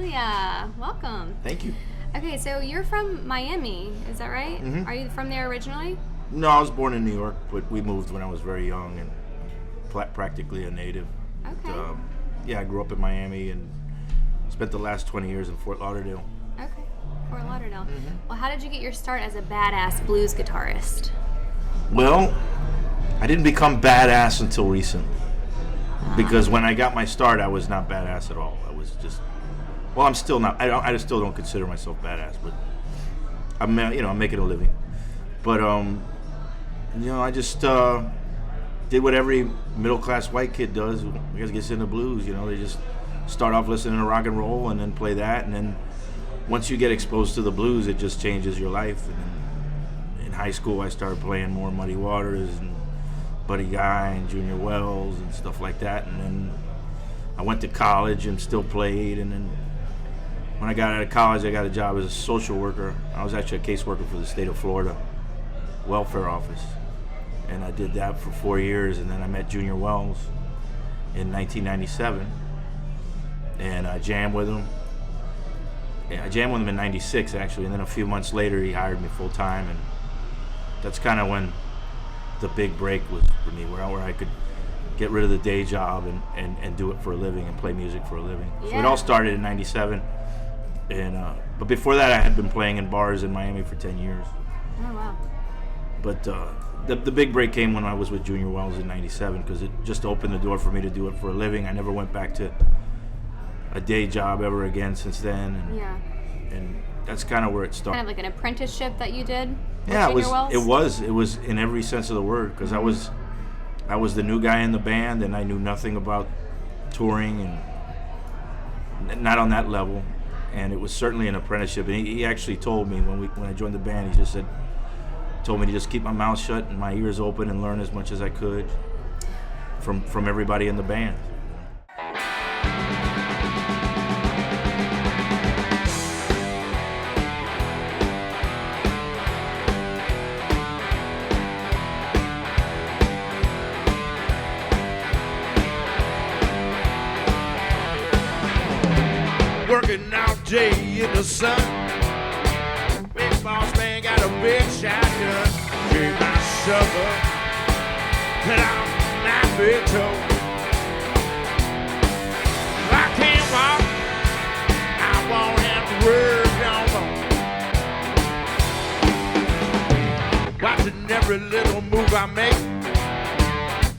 Castiglia. Welcome. Thank you. Okay, so you're from Miami, is that right? Mm-hmm. Are you from there originally? No, I was born in New York, but we moved when I was very young and practically a native. Okay. But, I grew up in Miami and spent the last 20 years in Fort Lauderdale. Okay, Fort Lauderdale. Mm-hmm. Well, how did you get your start as a badass blues guitarist? Well, I didn't become badass until recently. Because when I got my start, I was not badass at all. I was just, I'm still not. I still don't consider myself badass, but I'm making a living. But I just did what every middle-class white kid does. I guess gets into blues. They just start off listening to rock and roll and then play that, and then once you get exposed to the blues, it just changes your life. And then in high school, I started playing more Muddy Waters and Buddy Guy and Junior Wells and stuff like that, and then I went to college and still played, and then when I got out of college I got a job as a social worker. I was actually a caseworker for the state of Florida welfare office, and I did that for 4 years, and then I met Junior Wells in 1997 and I jammed with him. I jammed with him in 96 actually, and then a few months later he hired me full time, and that's kind of when the big break was for me, where I could get rid of the day job and do it for a living and play music for a living. Yeah. So it all started in 97, and but before that I had been playing in bars in Miami for 10 years. Oh wow. But the big break came when I was with Junior Wells in 97, because it just opened the door for me to do it for a living. I never went back to a day job ever again since then, and that's kind of where it started. Kind of like an apprenticeship that you did? Yeah, it was in every sense of the word, because I was the new guy in the band, and I knew nothing about touring, and not on that level, and it was certainly an apprenticeship. And he actually told me when I joined the band, he just told me to just keep my mouth shut and my ears open and learn as much as I could from everybody in the band. Working out day in the sun. Big boss man got a big shotgun. Take my shovel, cut out my big toe. If I can't walk, I won't have to work no more. Watching every little move I make,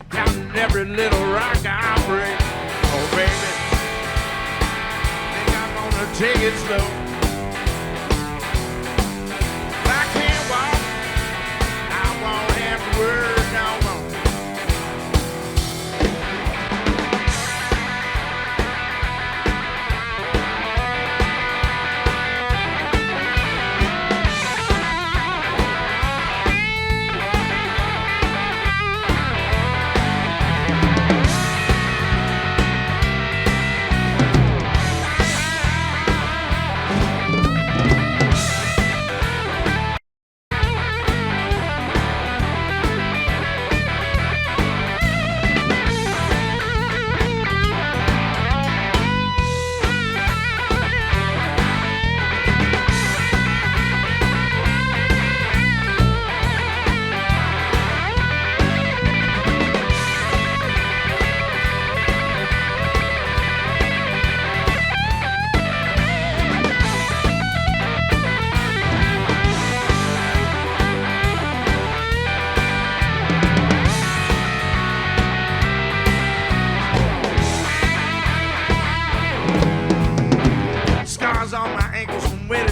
counting every little rock I break. Oh baby, take it slow. If I can't walk, I won't have to work no more.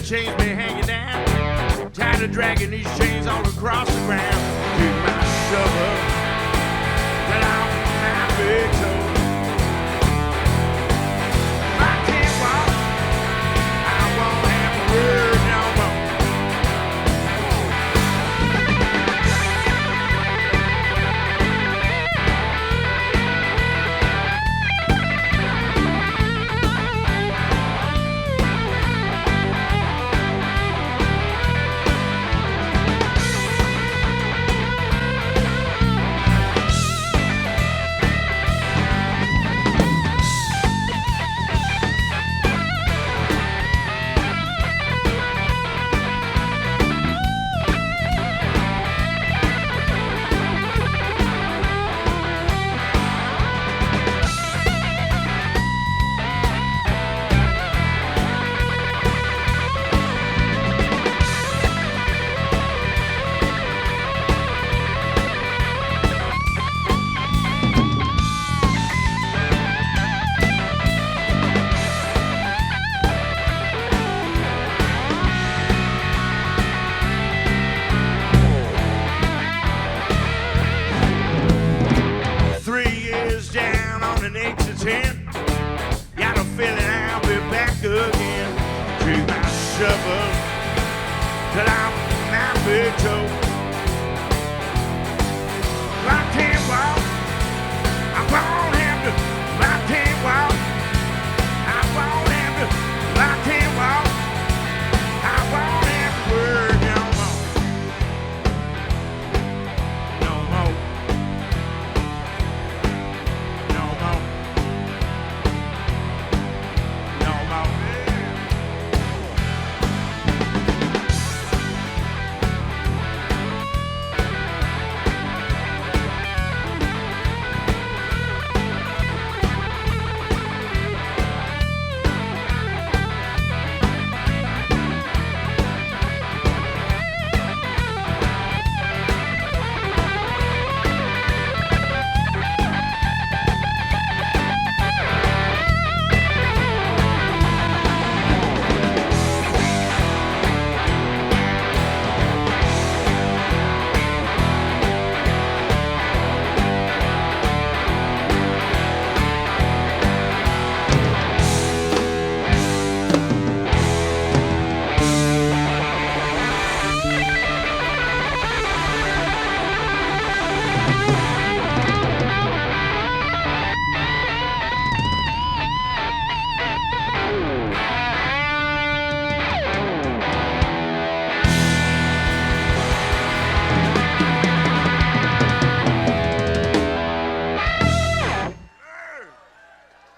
Chains been hanging down, tired of dragging these chains all across the ground. Take my shovel, let out my big toe. If I can't walk, I won't have to work no more. 10. Got a feeling I'll be back again. Take my shovel till I'm 9 feet tall. I can't walk, I won't have to. I can't walk, I won't have to. I can't walk, I won't have to work no more. No more. No more. No more.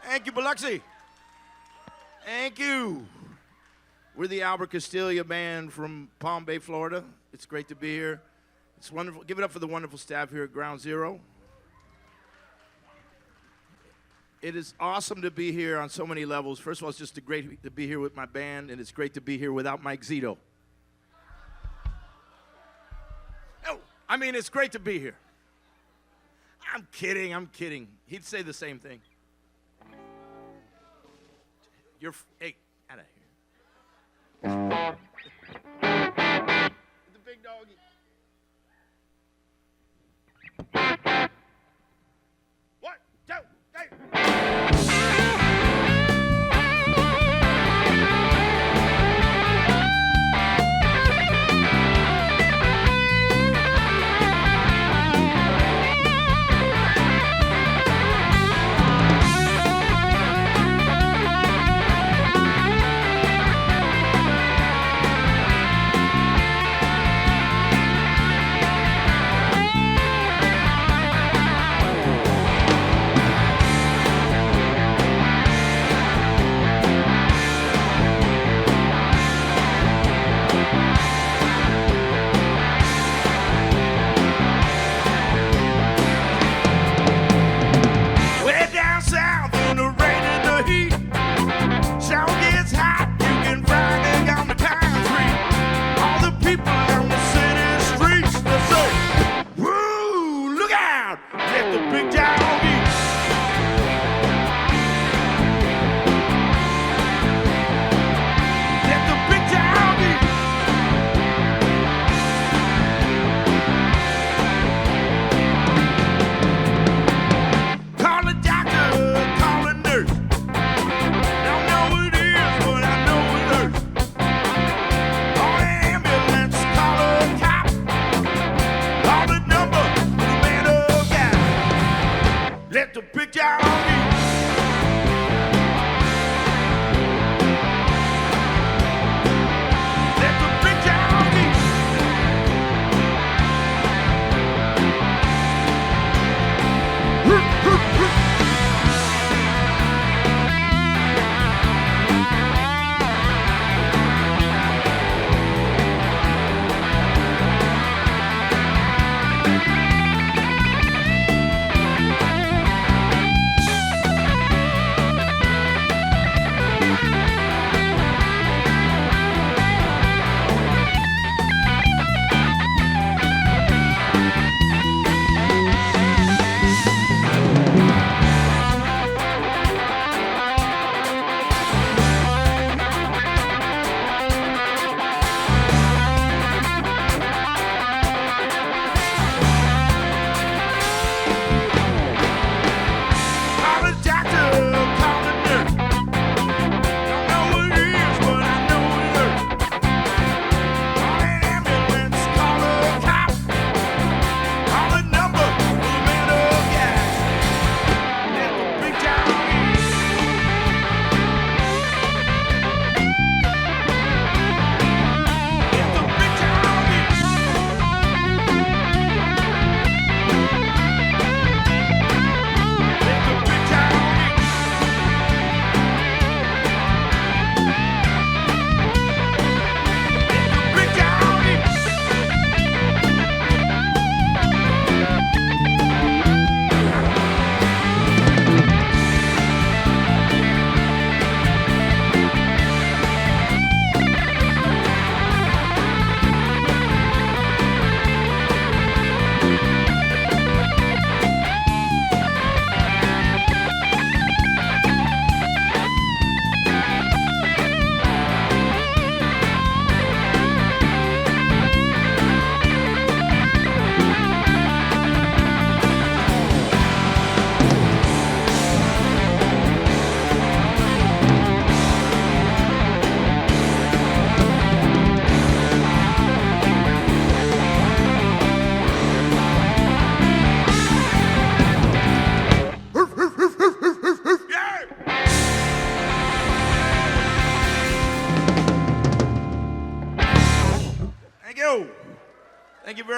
Thank you, Biloxi. Thank you. We're the Albert Castiglia band from Palm Bay, Florida. It's great to be here. It's wonderful. Give it up for the wonderful staff here at Ground Zero. It is awesome to be here on so many levels. First of all, it's just great to be here with my band, and it's great to be here without Mike Zito. Oh, I mean, it's great to be here. I'm kidding. He'd say the same thing. Hey, out of here. The big doggy. One, two, three.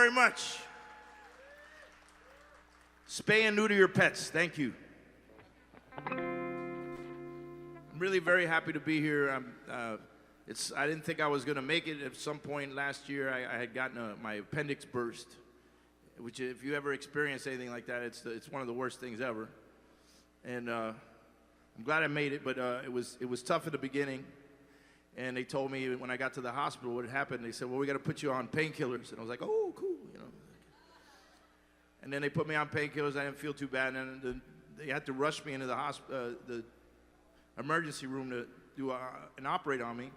very much. Spay and neuter your pets. Thank you. I'm really very happy to be here. I didn't think I was going to make it. At some point last year, I had gotten my appendix burst, which if you ever experience anything like that, it's one of the worst things ever. And I'm glad I made it, but it was tough at the beginning. And they told me when I got to the hospital what had happened. They said, well, we got to put you on painkillers. And I was like, oh, cool, you know. And then they put me on painkillers. I didn't feel too bad. And then they had to rush me into the emergency room to do and operate on me.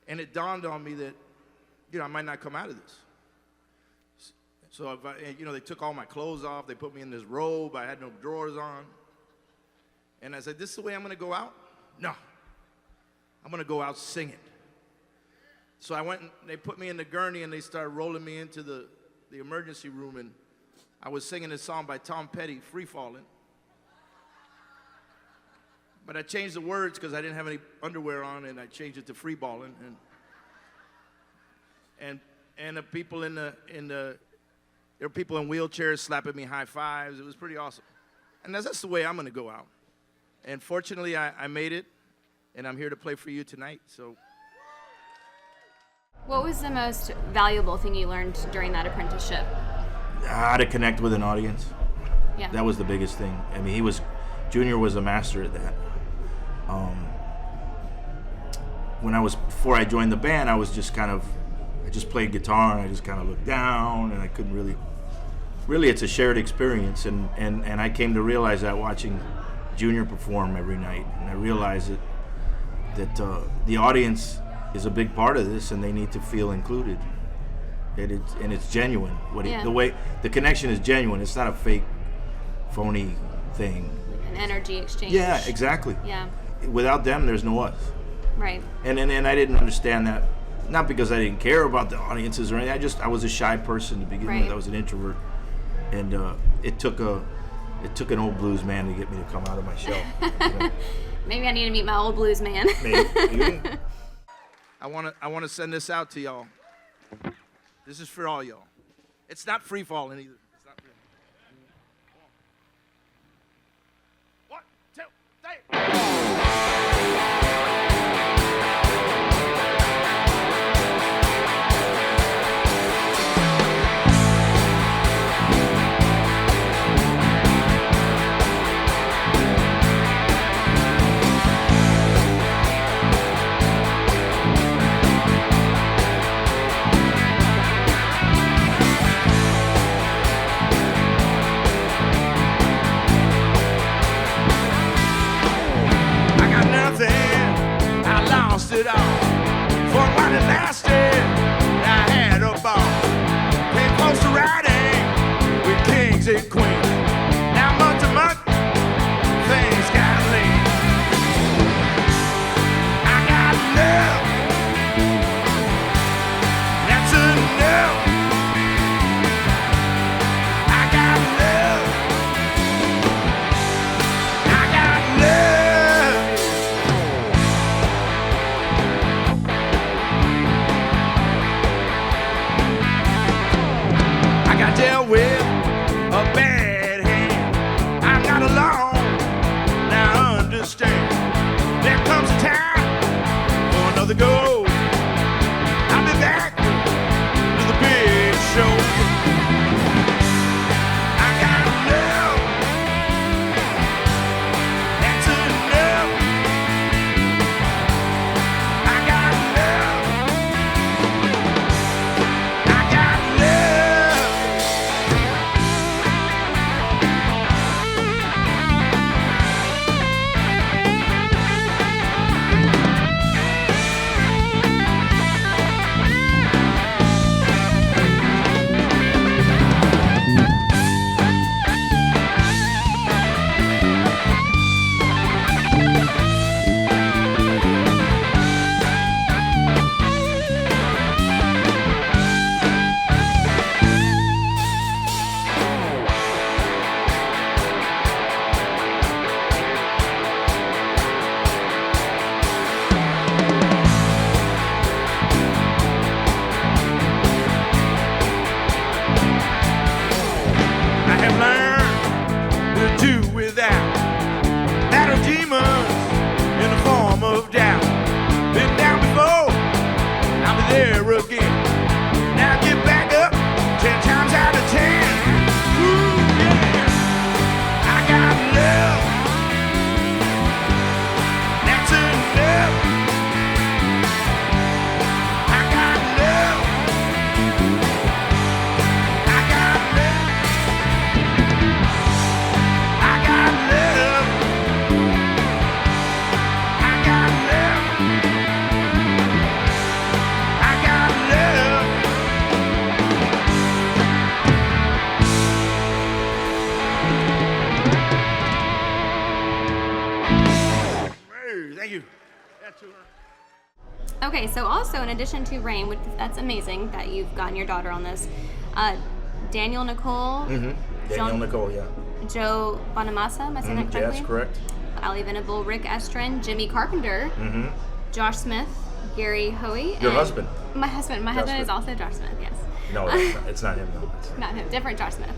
And it dawned on me that, I might not come out of this. So they took all my clothes off. They put me in this robe. I had no drawers on. And I said, this is the way I'm going to go out? No. I'm going to go out singing. So I went and they put me in the gurney and they started rolling me into the emergency room, and I was singing this song by Tom Petty, Free Fallin'. But I changed the words because I didn't have any underwear on, and I changed it to Free Ballin'. And the people there were people in wheelchairs slapping me high fives. It was pretty awesome. And that's the way I'm going to go out. And fortunately, I made it. And I'm here to play for you tonight, so. What was the most valuable thing you learned during that apprenticeship? How to connect with an audience. Yeah. That was the biggest thing. I mean, Junior was a master at that. Before I joined the band, I just played guitar and I just kind of looked down and I couldn't really it's a shared experience. And I came to realize that watching Junior perform every night. And I realized that the audience is a big part of this, and they need to feel included. And it's genuine. The connection is genuine. It's not a fake, phony thing. An energy exchange. Yeah, exactly. Yeah. Without them, there's no us. Right. And I didn't understand that, not because I didn't care about the audiences or anything. I was a shy person to begin with. I was an introvert, and it took an old blues man to get me to come out of my shell. Maybe I need to meet my old blues man. Maybe. I want to send this out to y'all. This is for all y'all. It's not free falling either. It's not free. 1, 2, 3. Thank you. Okay, so also in addition to Rain, which that's amazing that you've gotten your daughter on this, Daniel Nicole, Daniel Nicole, yeah. Joe Bonamassa, am I saying that correctly? Yeah, that's correct. Ali Venable, Rick Estrin, Jimmy Carpenter, Josh Smith, Gary Hoey. Your husband. My husband. My husband is also Josh Smith, yes. No, it's not him, though. Not him, different Josh Smith.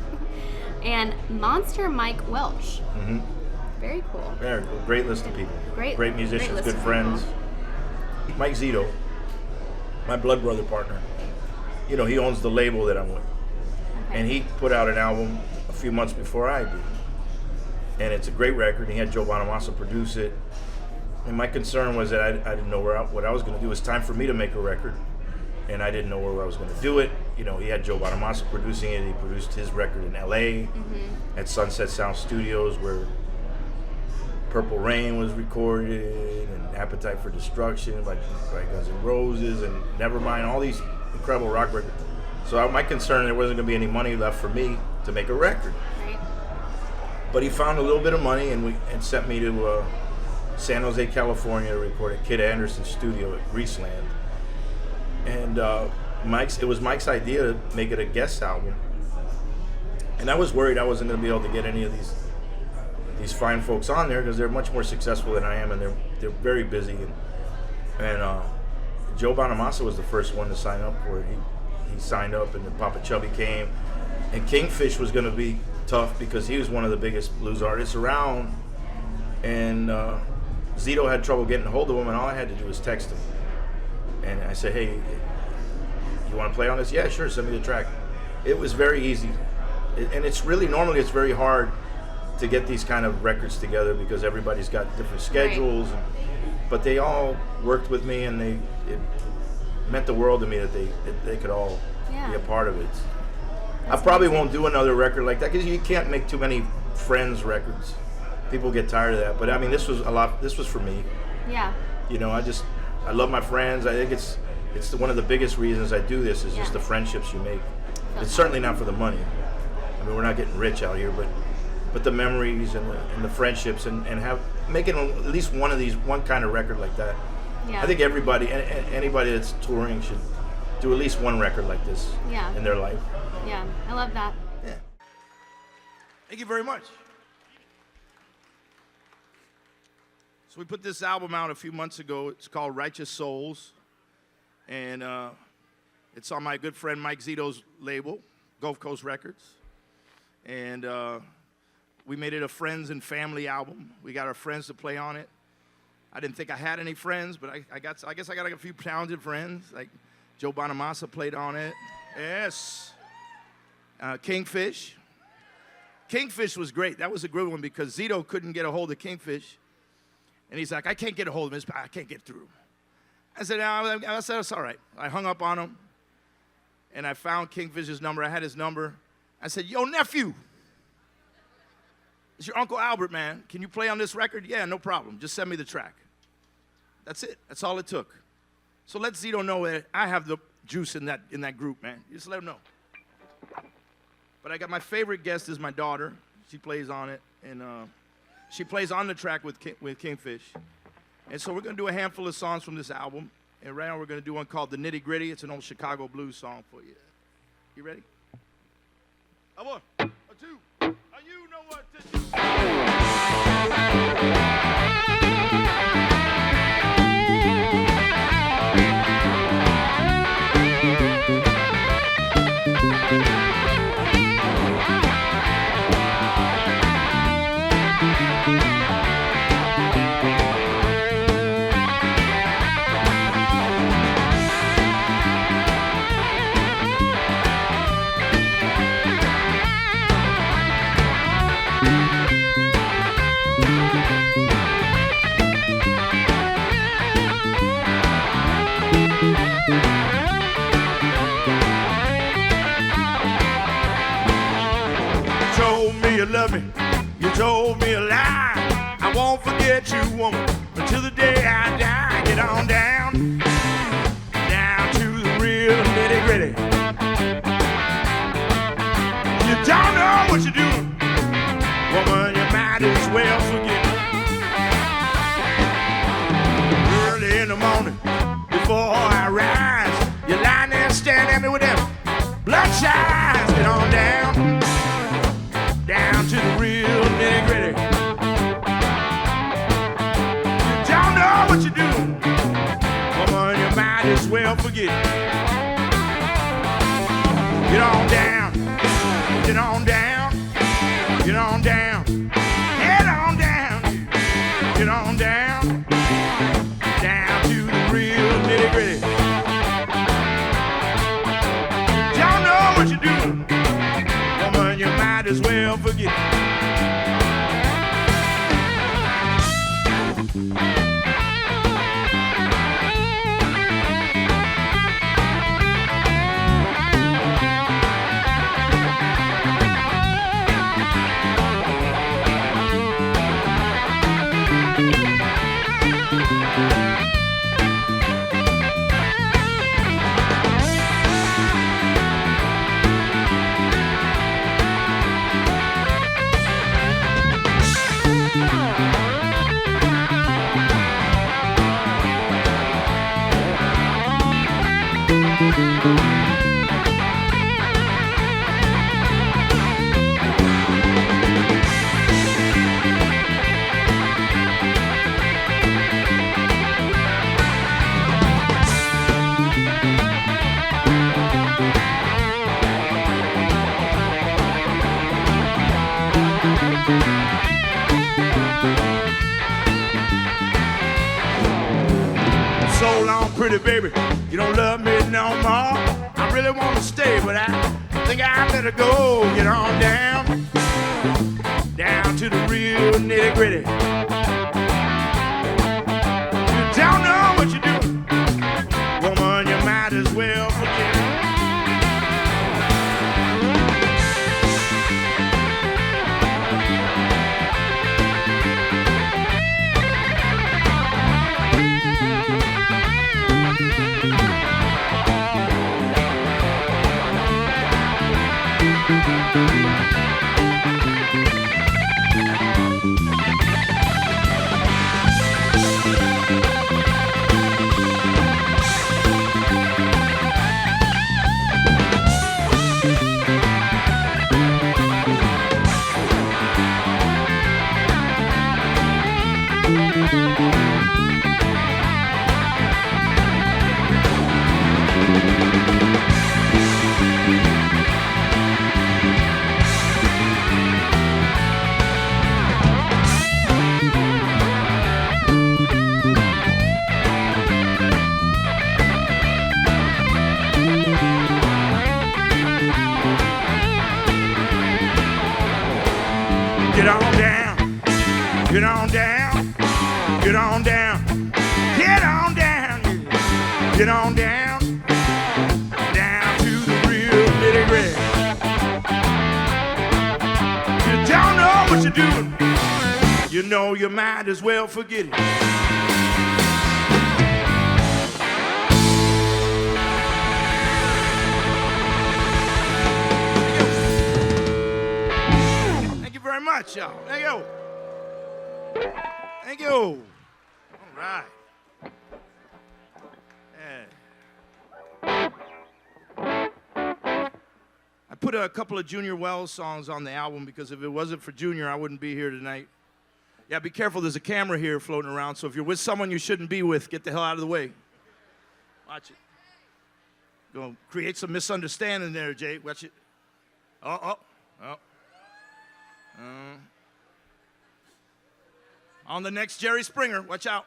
And Monster Mike Welch. Very cool. Very cool. Great list of people. Great musicians, list good of friends. people. Mike Zito, my blood brother partner, you know, he owns the label that I'm with. Okay. And he put out an album a few months before I did. And it's a great record. He had Joe Bonamassa produce it. And my concern was that I didn't know what I was going to do. It was time for me to make a record. And I didn't know where I was going to do it. You know, he had Joe Bonamassa producing it. He produced his record in L.A. At Sunset Sound Studios, where Purple Rain was recorded, and Appetite for Destruction by Guns N' Roses, and Nevermind, all these incredible rock records. So my concern, there wasn't going to be any money left for me to make a record. Right. But he found a little bit of money and sent me to San Jose, California to record at Kid Anderson's studio at Greaseland. And it was Mike's idea to make it a guest album. And I was worried I wasn't going to be able to get any of these fine folks on there because they're much more successful than I am, and they're very busy. And Joe Bonamassa was the first one to sign up for it. He signed up, and then Papa Chubby came. And Kingfish was going to be tough because he was one of the biggest blues artists around. And Zito had trouble getting a hold of him, and all I had to do was text him. And I said, hey, you want to play on this? Yeah, sure, send me the track. It was very easy. And normally it's very hard to get these kind of records together because everybody's got different schedules. Right. But they all worked with me, and it meant the world to me that they could all be a part of it. I probably won't do another record like that because you can't make too many friends records. People get tired of that. But I mean, this was for me. Yeah. You know, I love my friends. I think it's one of the biggest reasons I do this is just the friendships you make. It's certainly not for the money. I mean, we're not getting rich out here, but the memories and the friendships and making at least one kind of record like that. Yeah. I think anybody that's touring should do at least one record like this in their life. Yeah, I love that. Yeah. Thank you very much. So we put this album out a few months ago. It's called Righteous Souls. And it's on my good friend Mike Zito's label, Gulf Coast Records. And we made it a friends and family album. We got our friends to play on it. I didn't think I had any friends, but I guess I got a few talented friends. Like Joe Bonamassa played on it. Yes. Kingfish. Kingfish was great. That was a good one because Zito couldn't get a hold of Kingfish. And he's like, I can't get a hold of him. I can't get through. I said, that's all right. I hung up on him, and I found Kingfish's number. I had his number. I said, yo, nephew, it's your Uncle Albert, man. Can you play on this record? Yeah, no problem. Just send me the track. That's it. That's all it took. So let Zito know that I have the juice in that group, man. You just let him know. But I got my favorite guest is my daughter. She plays on it, and she plays on the track with Kingfish. And so we're going to do a handful of songs from this album. And right now we're going to do one called The Nitty Gritty. It's an old Chicago blues song for you. You ready? A one, a two, a you know what to do. You love me, you told me a lie. I won't forget you, woman, until the day I die. Get on down, down to the real nitty gritty. You don't know what you're doing, woman, you might as well forget. me with them bloodshot eyes. Get on down, down to the real nitty gritty. You don't know what you're doing, woman, you might as well forget it. Get on down, get on down, get on down, head on down, get on down, down to the real nitty gritty. Don't know what you're doing, woman, you might as well forget it. So long, pretty baby, you don't love me no more. I really want to stay, but I think I better go. Get on down, down to the real nitty gritty. You don't know what you're doing, woman, you might as well forget it. Get on down, get on down, get on down, get on down, get on down, down to the real nitty gritty. You don't know what you're doing, you know you might as well forget it. Very much, y'all. Thank you. Thank you. All right. Yeah. I put a couple of Junior Wells songs on the album because if it wasn't for Junior, I wouldn't be here tonight. Yeah, be careful. There's a camera here floating around, so if you're with someone you shouldn't be with, get the hell out of the way. Watch it. Gonna create some misunderstanding there, Jay. Watch it. Oh. On the next Jerry Springer, watch out.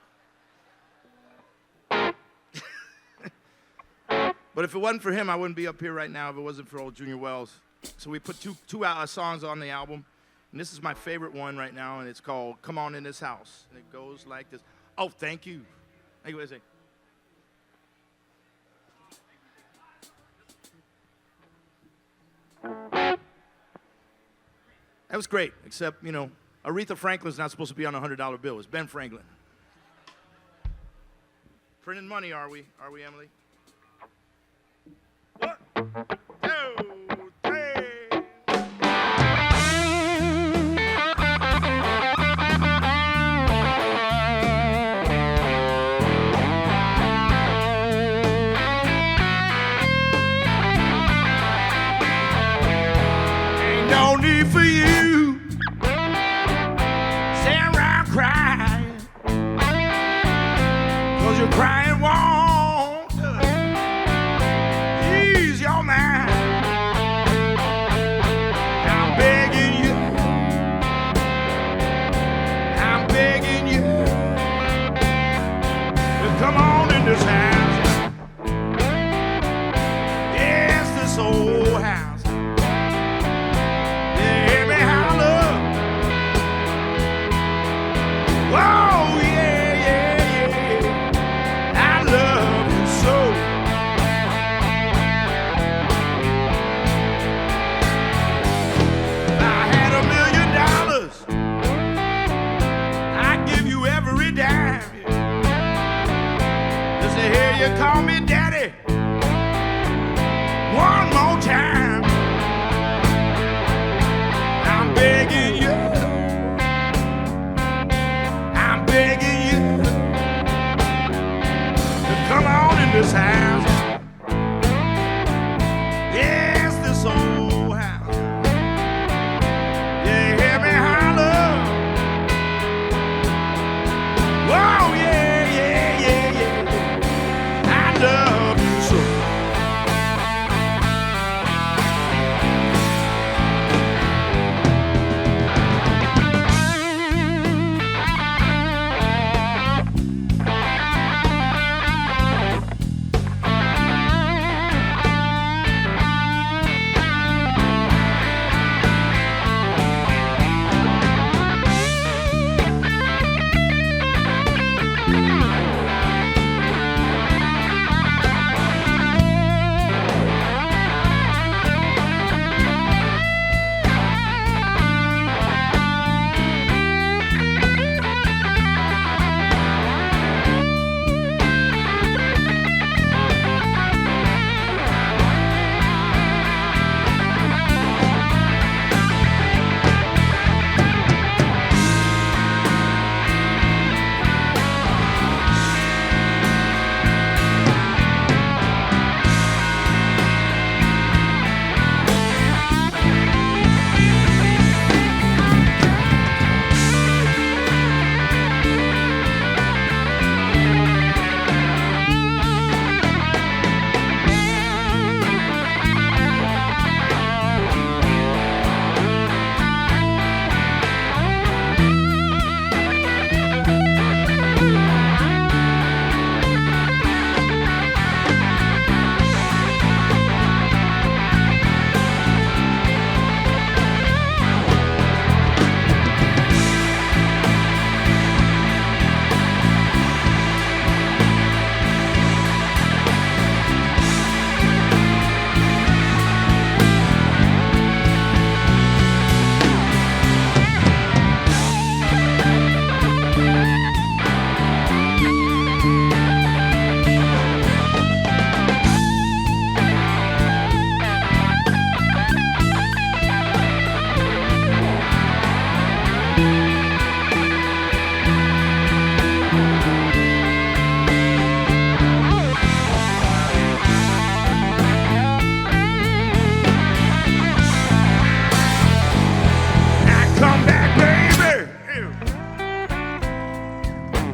But if it wasn't for him, I wouldn't be up here right now if it wasn't for old Junior Wells. So we put two songs on the album, and this is my favorite one right now, and it's called Come On In This House. And it goes like this. Oh, thank you. Thank you. What did I say? That was great, except, you know, Aretha Franklin's not supposed to be on a $100 bill. It's Ben Franklin. Printing money, are we? Are we, Emily? 1, 2, 3.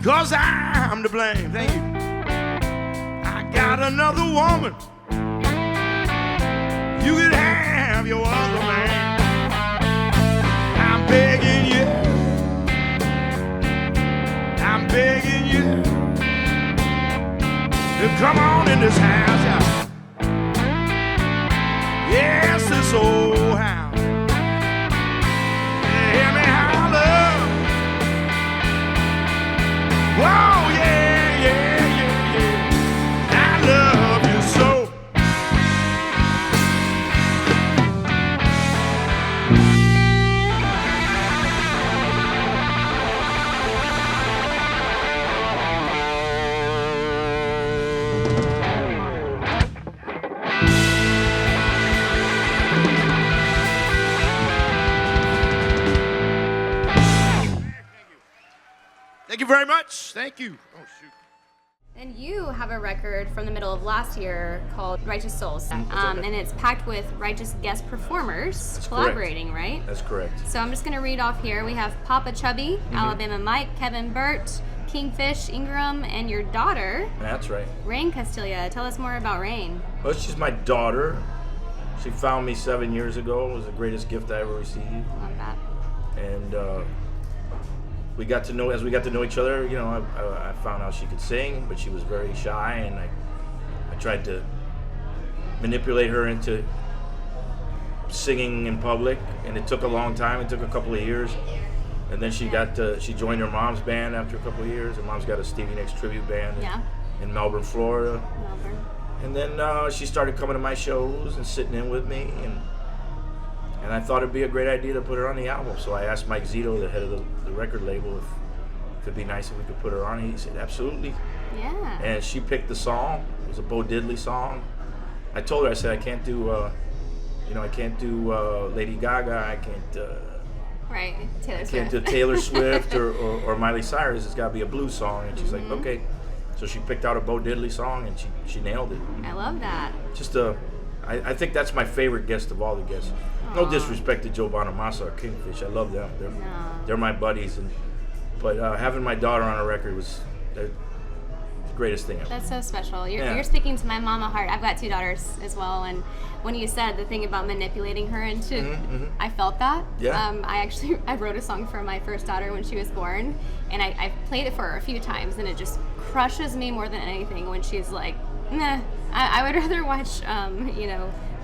'cause I'm to blame. Thank you. I got another woman. You could have your other man. I'm begging you. I'm begging you to come on in this house, y'all. Yes, this old house. Hear me holler. Whoa, yeah, yeah, yeah, yeah. I love you so. Thank you very much. Thank you. Oh, shoot. And you have a record from the middle of last year called Righteous Souls. And it's packed with righteous guest performers collaborating, right? That's correct. So I'm just going to read off here. We have Papa Chubby, Alabama Mike, Kevin Burt, Kingfish Ingram, and your daughter. That's right. Rain Castiglia. Tell us more about Rain. Well, she's my daughter. She found me 7 years ago. It was the greatest gift I ever received. Love that. And we got to know, as we got to know each other, you know, I found out she could sing, but she was very shy, and I tried to manipulate her into singing in public, and it took a long time. It took a couple of years, and then she joined her mom's band after a couple of years. Her mom's got a Stevie Nicks tribute band in Melbourne, Florida. And then she started coming to my shows and sitting in with me, and I thought it'd be a great idea to put her on the album. So I asked Mike Zito, the head of the record label, if it'd be nice if we could put her on. He said, absolutely. Yeah. And she picked the song. It was a Bo Diddley song. I told her, I said, I can't do Lady Gaga. I can't. Right. Taylor Swift. Can't do Taylor Swift or Miley Cyrus. It's got to be a blues song. And she's like, okay. So she picked out a Bo Diddley song, and she nailed it. I love that. Just I think that's my favorite guest of all the guests. Aww. No disrespect to Joe Bonamassa or Kingfish. I love them. They're my buddies. But having my daughter on a record was the greatest thing ever. That's so special. You're speaking to my mama heart. I've got 2 daughters as well, and when you said the thing about manipulating her into, I felt that. Yeah. I wrote a song for my first daughter when she was born, and I played it for her a few times, and it just crushes me more than anything when she's like, nah, I would rather watch,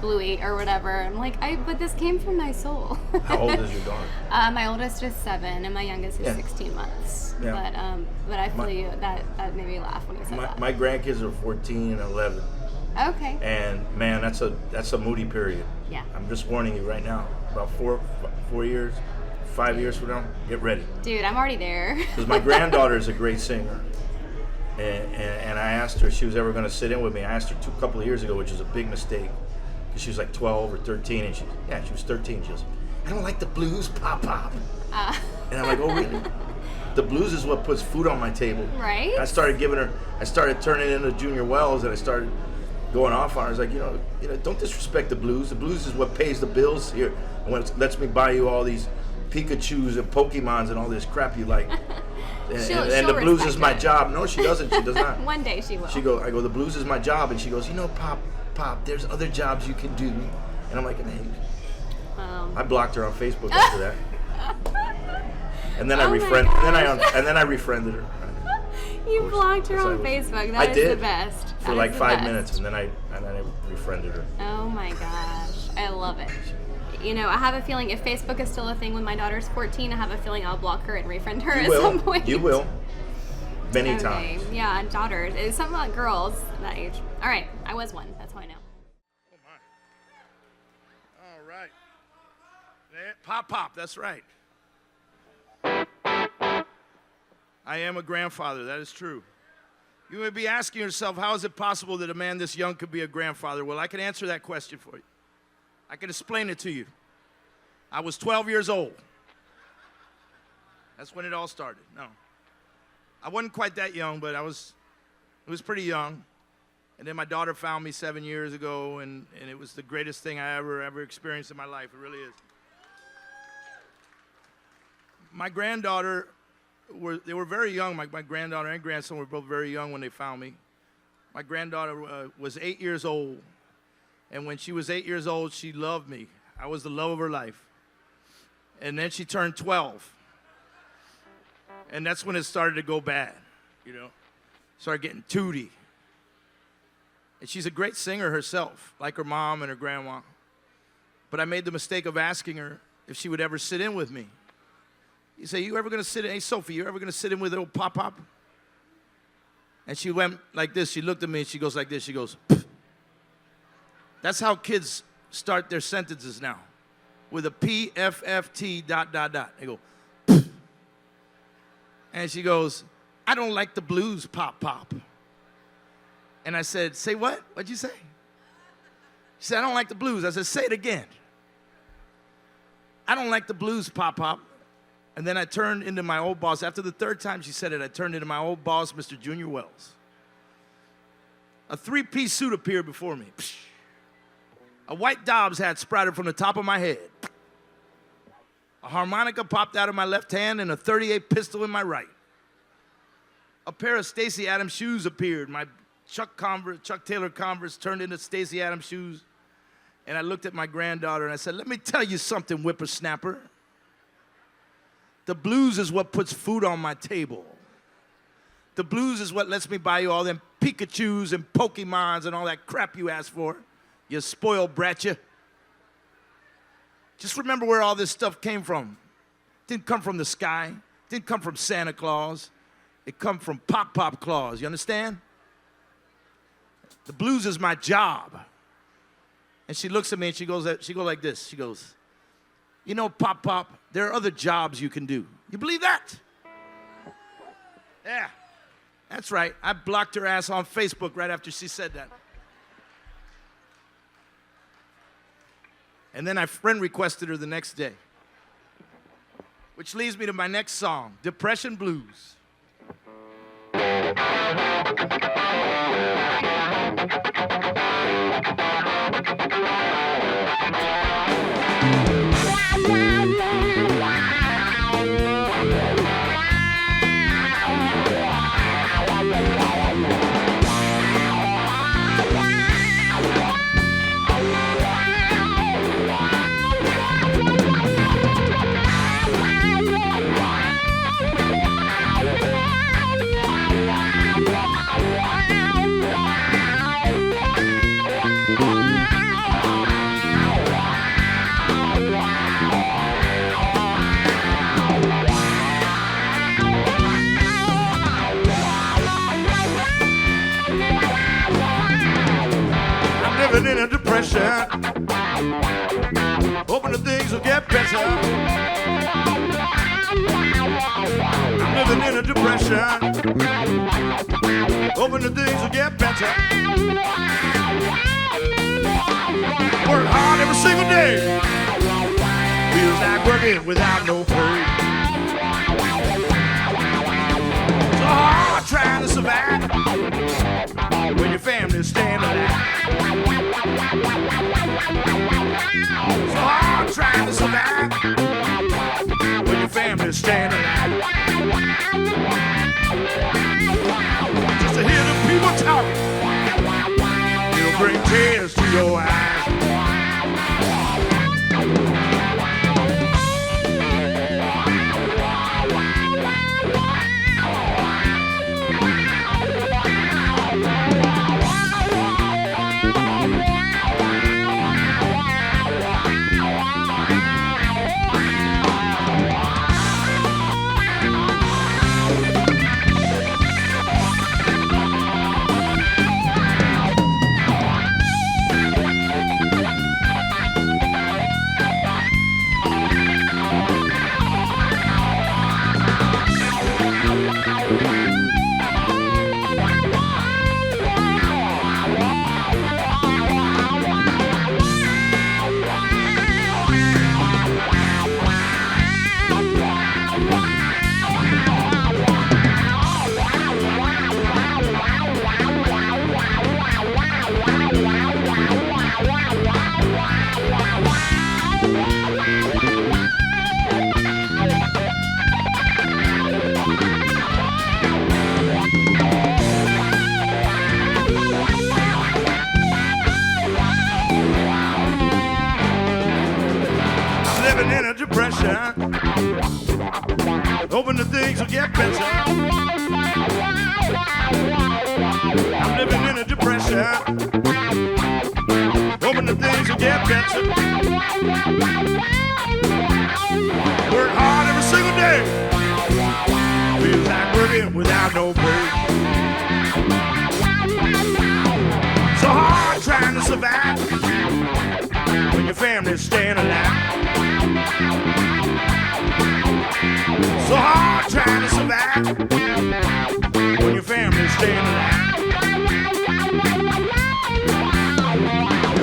Bluey or whatever. I'm like, but this came from my soul. How old is your daughter? My oldest is 7, and my youngest is 16 months. Yeah. But I feel you, that made me laugh when you said that. My grandkids are 14 and 11. Okay. And man, that's a moody period. Yeah. I'm just warning you right now. About 4 years, 5 years from now, get ready. Dude, I'm already there. Because my granddaughter is a great singer. And I asked her if she was ever going to sit in with me. I asked her a couple of years ago, which is a big mistake. Because she was like 12 or 13, and she was 13. She goes, I don't like the blues, Pop. And I'm like, oh, really? The blues is what puts food on my table. Right. And I started turning into Junior Wells, and I started going off on her. I was like, you know, don't disrespect the blues. The blues is what pays the bills here, and what lets me buy you all these Pikachus and Pokemons and all this crap you like. And the blues is my job. No, she doesn't. She does not. One day she will. I go, the blues is my job, and she goes, Pop, there's other jobs you can do. And I'm like, hey. I blocked her on Facebook after that. And then I refriended her. You blocked her on Facebook. That is the best. For like 5 minutes, and then I refriended her. Oh my gosh, I love it. You know, I have a feeling if Facebook is still a thing when my daughter's 14, I have a feeling I'll block her and refriend her at some point. You will. Many times. Yeah, daughters. It's something about girls that age. All right, I was one. That's how I know. Oh my. All right. Pop. That's right. I am a grandfather. That is true. You may be asking yourself, how is it possible that a man this young could be a grandfather? Well, I can answer that question for you. I can explain it to you. I was 12 years old. That's when it all started. No. I wasn't quite that young, but it was pretty young. And then my daughter found me 7 years ago, and it was the greatest thing I ever experienced in my life. It really is. My granddaughter they were very young. My granddaughter and grandson were both very young when they found me. My granddaughter was 8 years old, and when she was 8 years old, she loved me. I was the love of her life. And then she turned 12, and that's when it started to go bad, you know. Started getting tooty. And she's a great singer herself, like her mom and her grandma. But I made the mistake of asking her if she would ever sit in with me. You say, you ever going to sit in? Hey, Sophie, you ever going to sit in with old Pop-Pop? And she went like this. She looked at me and she goes like this. She goes, pff. That's how kids start their sentences now, with a P-F-F-T ... They go, pff. And she goes, I don't like the blues, Pop-Pop. And I said, say what? What'd you say? She said, I don't like the blues. I said, say it again. I don't like the blues, Pop-Pop. And then I turned into my old boss. After the third time she said it, I turned into my old boss, Mr. Junior Wells. A three-piece suit appeared before me. A white Dobbs hat sprouted from the top of my head. A harmonica popped out of my left hand and a .38 pistol in my right. A pair of Stacey Adams shoes appeared. My Chuck Taylor Converse turned into Stacey Adams shoes. And I looked at my granddaughter and I said, let me tell you something, whippersnapper. The blues is what puts food on my table. The blues is what lets me buy you all them Pikachus and Pokemons and all that crap you asked for. You spoiled brat, you. Just remember where all this stuff came from. It didn't come from the sky. It didn't come from Santa Claus. It come from Pop Claus. You understand? The blues is my job. And she looks at me and she goes like this. She goes, you know, Pop, there are other jobs you can do. You believe that? Yeah, that's right. I blocked her ass on Facebook right after she said that. And then I friend requested her the next day. Which leads me to my next song, Depression Blues. In a depression, hoping that things will get better. I'm living in a depression, hoping that things will get better. Work hard every single day, feels like working without no pay. So hard trying to survive when your family's staying alive. So hard trying to survive when your family's staying alive. Just to hear the people talking, it'll bring tears to your eyes. hoping that things will get better. I'm living in a depression, hoping that things will get better. Work hard every single day, feels like working without no pay. So hard trying to survive when your family's staying alive. So hard trying to survive when your family's staying alive.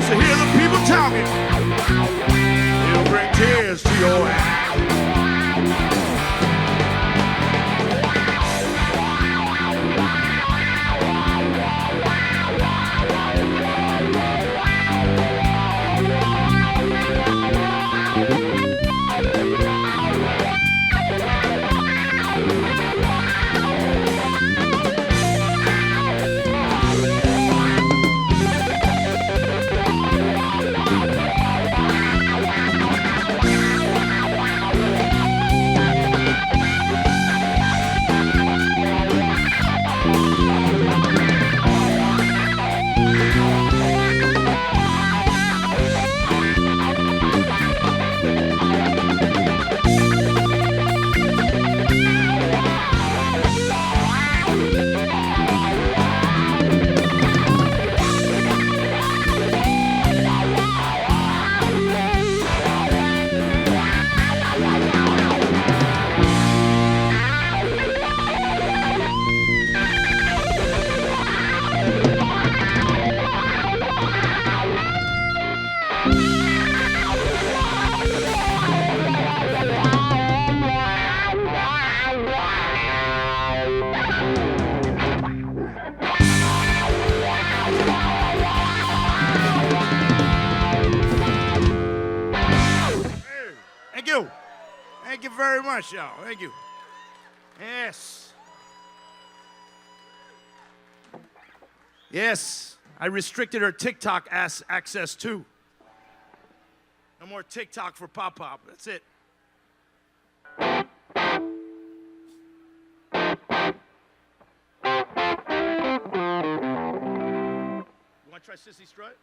So hear the people talking, it'll bring tears to your eyes. Thank you very much, y'all. Thank you. Yes. Yes. I restricted her TikTok access too. No more TikTok for Pop Pop. That's it. You want to try Sissy Strut?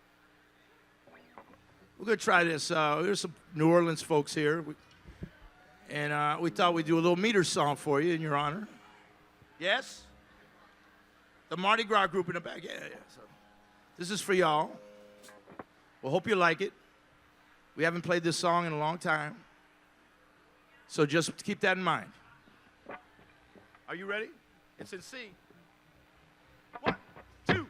We're going to try this. There's some New Orleans folks here. And we thought we'd do a little meter song for you in your honor. Yes? The Mardi Gras group in the back. Yeah. So this is for y'all. Well, hope you like it. We haven't played this song in a long time. So just keep that in mind. Are you ready? It's in C. 1, 2.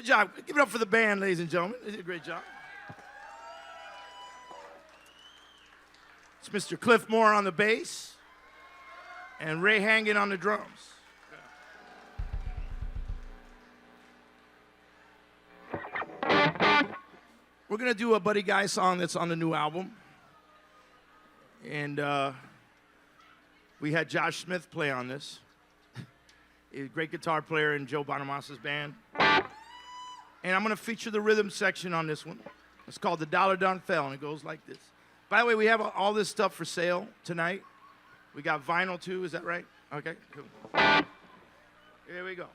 job. Give it up for the band, ladies and gentlemen. They did a great job. It's Mr. Cliff Moore on the bass and Ray Hangen on the drums. We're going to do a Buddy Guy song that's on the new album. And we had Josh Smith play on this. He's a great guitar player in Joe Bonamassa's band. And I'm going to feature the rhythm section on this one. It's called The Dollar Done Fell, and it goes like this. By the way, we have all this stuff for sale tonight. We got vinyl, too. Is that right? Okay, cool. Here we go.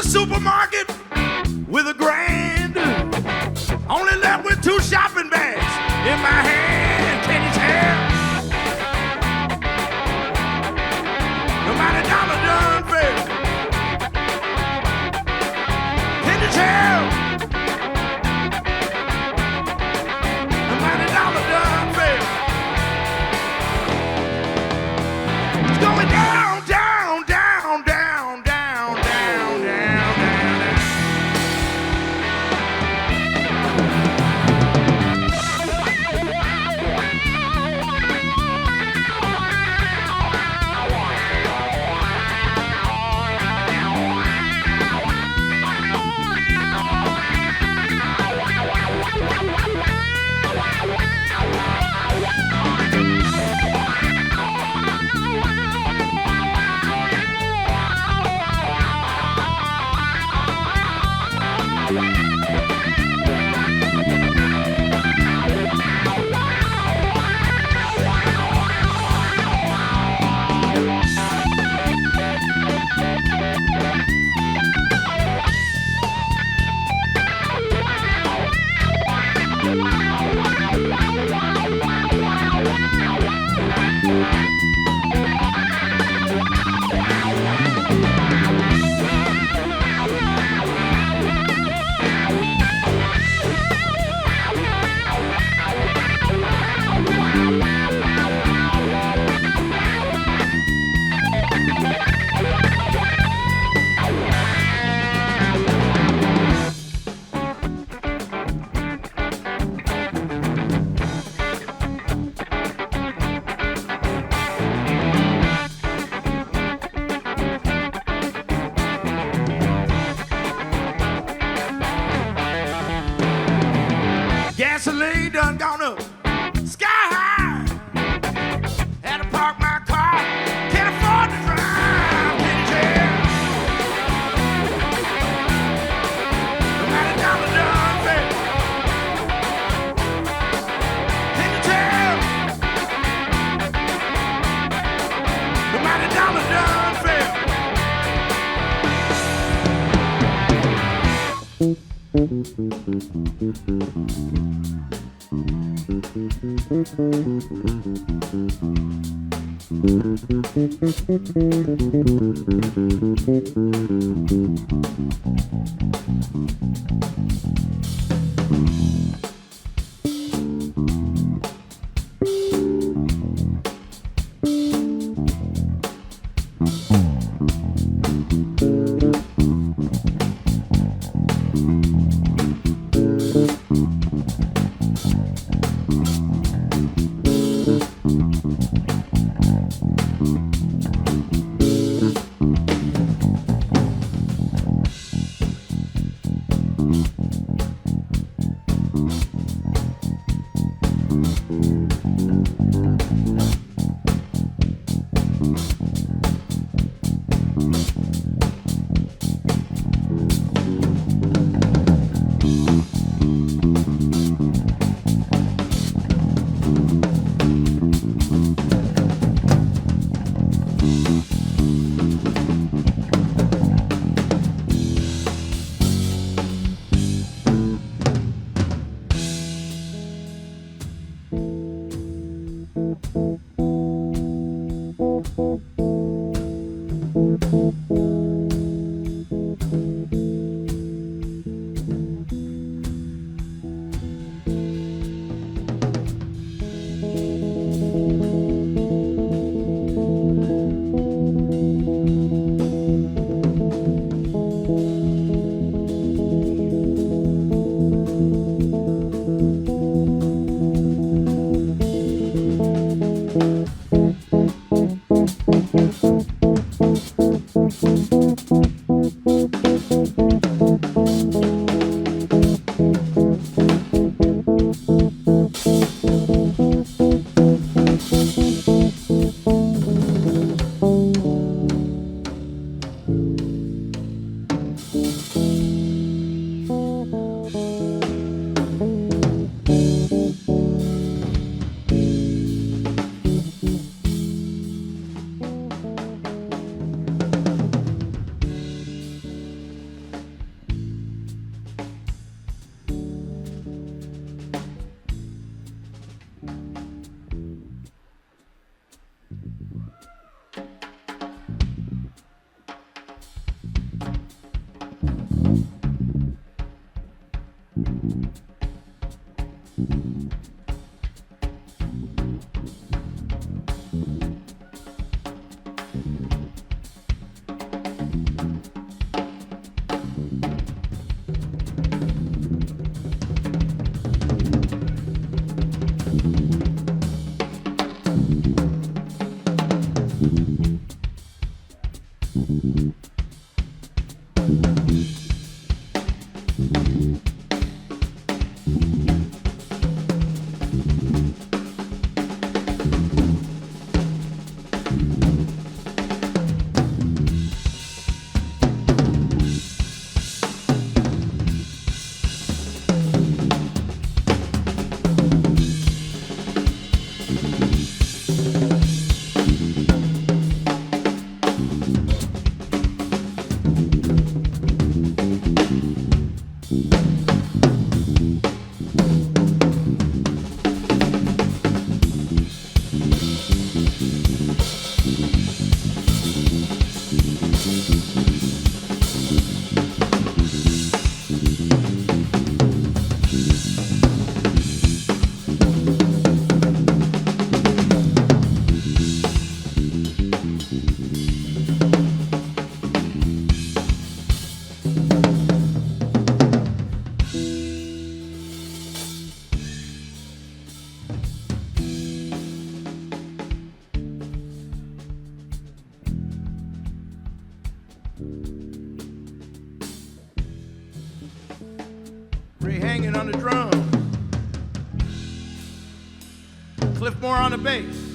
Supermarket with a grand, only left with 2 shopping bags in my hand. Can you tell? No matter dollar done fail. Can you tell? No matter dollar done fail. It's going down, down, down, down, down, down, down. Gasoline done gone up sky high. Had to park my car, can't afford to drive. Can you tell? No matter dollar done fail. Can you tell? No matter dollar done fail. Ray hanging on the drum. Cliff Moore on the bass.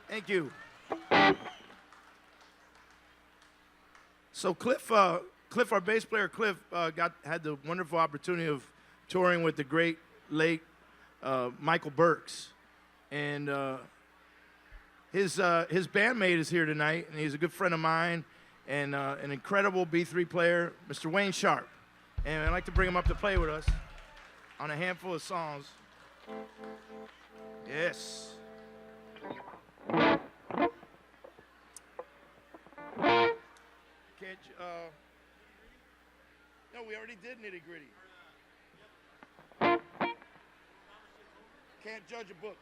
Thank you. So Cliff, our bass player, Cliff, had the wonderful opportunity of touring with the great late Michael Burks, and his bandmate is here tonight, and he's a good friend of mine, and an incredible B3 player, Mr. Wayne Sharp, and I'd like to bring him up to play with us on a handful of songs. Yes. No, we already did Nitty Gritty. Can't judge a book.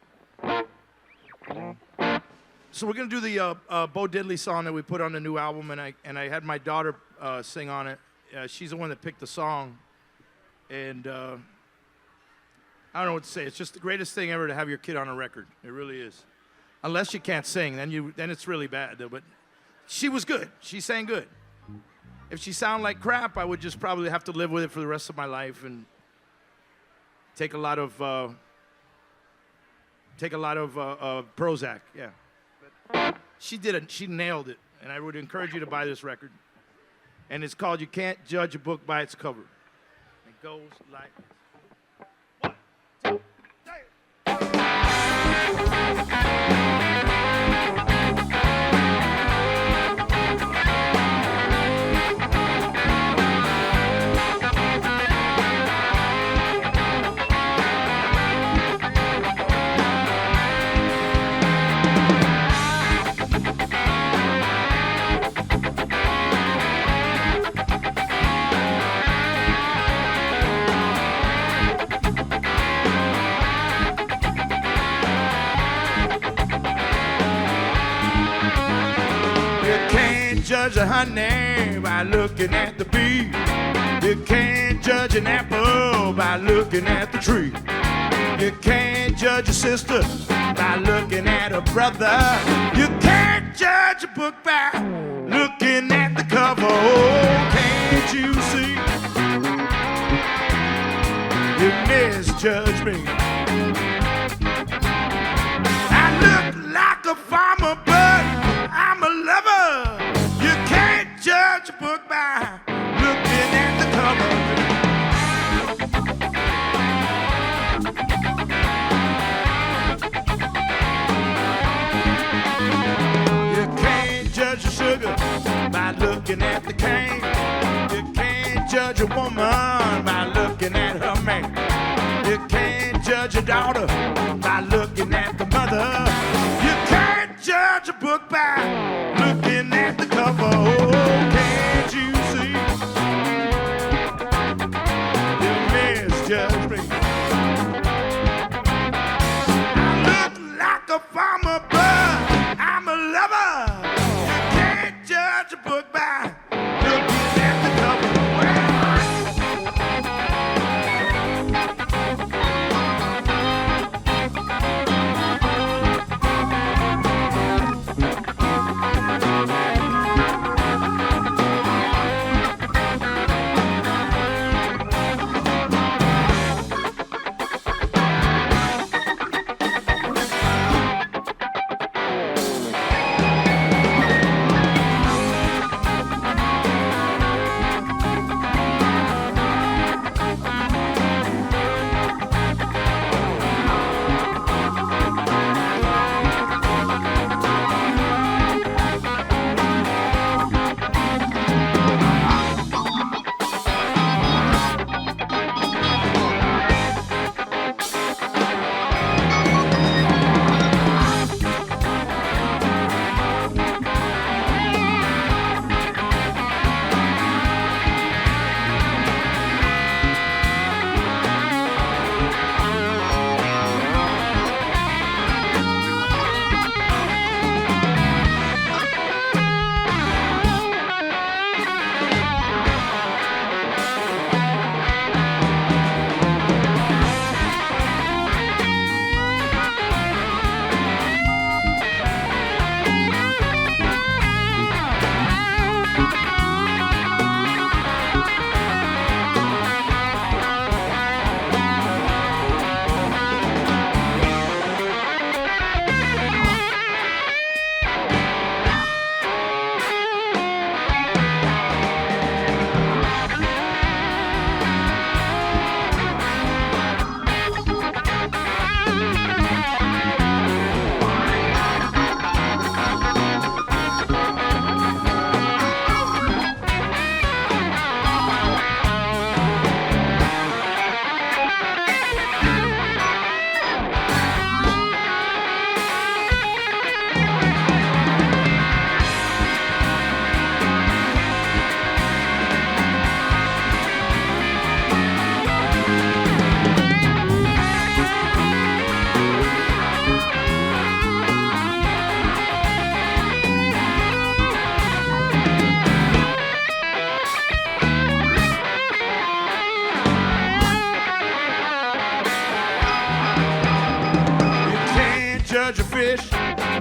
So we're gonna do the Bo Diddley song that we put on the new album, and I had my daughter sing on it. She's the one that picked the song, and I don't know what to say. It's just the greatest thing ever to have your kid on a record. It really is. Unless you can't sing, then it's really bad. But she was good. She sang good. If she sounded like crap, I would just probably have to live with it for the rest of my life and take a lot of Prozac. Yeah. But she did it. She nailed it. And I would encourage you to buy this record. And it's called "You Can't Judge a Book by Its Cover." It goes like this. Judge a honey by looking at the bee. You can't judge an apple by looking at the tree. You can't judge a sister by looking at a brother. You can't judge a book by looking at the cover. Oh, can't you see? You misjudge me. I look like a farmer, but I'm a lover. Judge a book by looking at the cover. You can't judge a sugar by looking at the cane. You can't judge a woman by looking at her man. You can't judge a daughter by looking at the mother. You can't judge a book by looking at the cover. Oh, can't you see? You misjudge me. I look like a farmer, but I'm a lover. You can't judge a book by looking at the cover.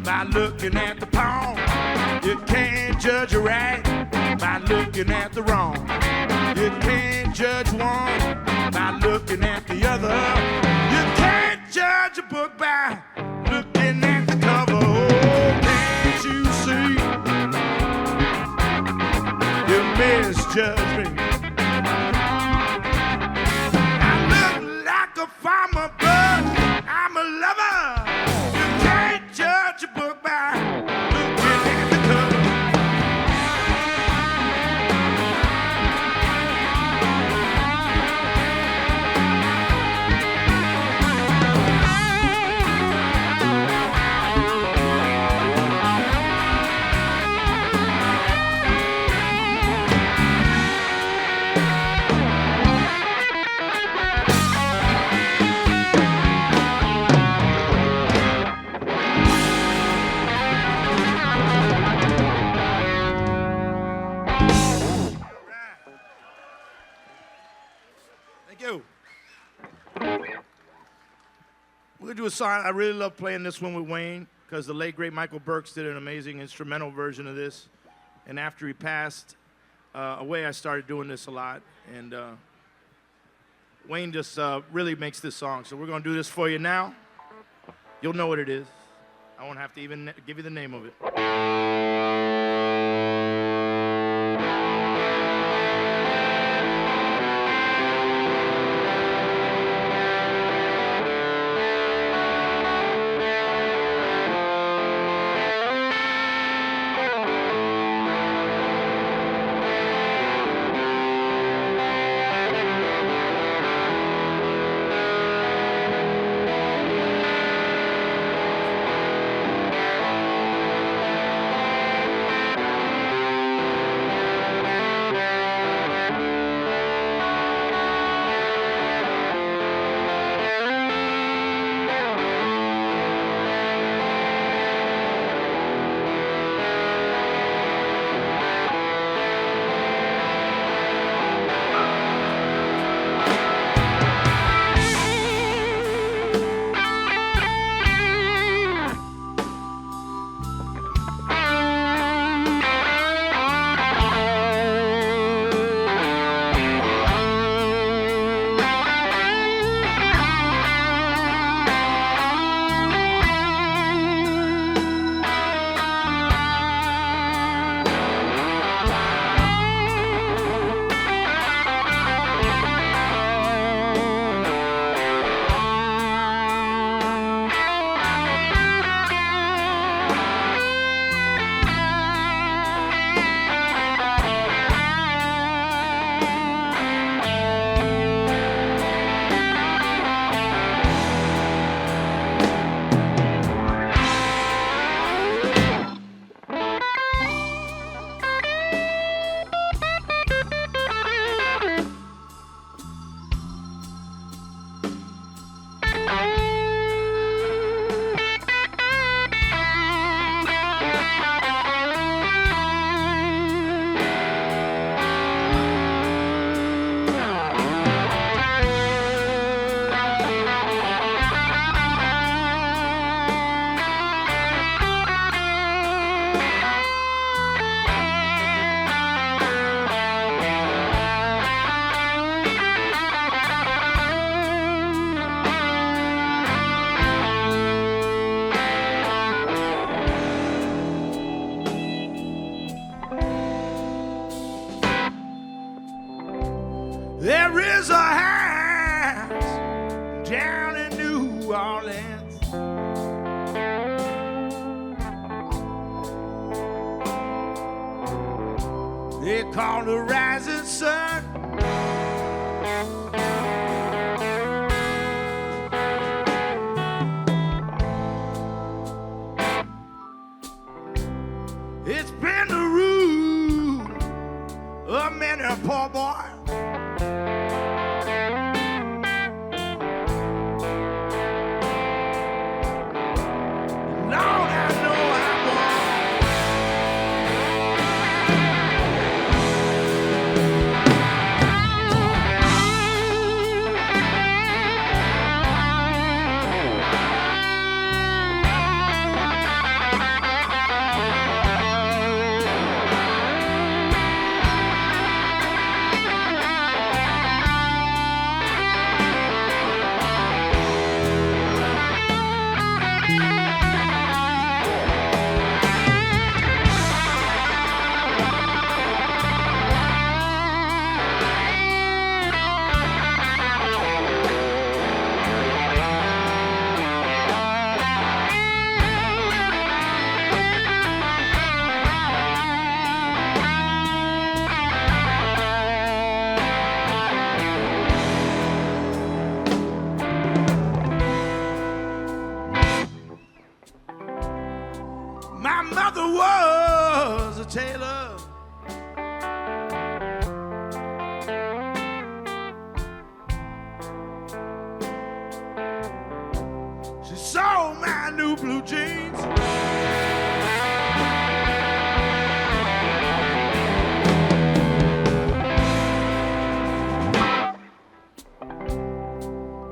by looking at the palm. You can't judge a right by looking at the wrong. You can't judge one by looking at the other. You can't judge a book by looking at the cover. Oh, can't you see? You misjudge me. I look like a farmer, but I'm a lover. You can't judge a book by looking at the cover. We're gonna do a song. I really love playing this one with Wayne because the late great Michael Burks did an amazing instrumental version of this. And after he passed away, I started doing this a lot. And Wayne just really makes this song. So we're gonna do this for you now. You'll know what it is. I won't have to even give you the name of it. There is a house down in New Orleans. They call the Rising Sun. It's been the rule of many a poor boy. My mother was a tailor. She sold my new blue jeans.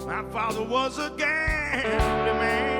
My father was a gambling man.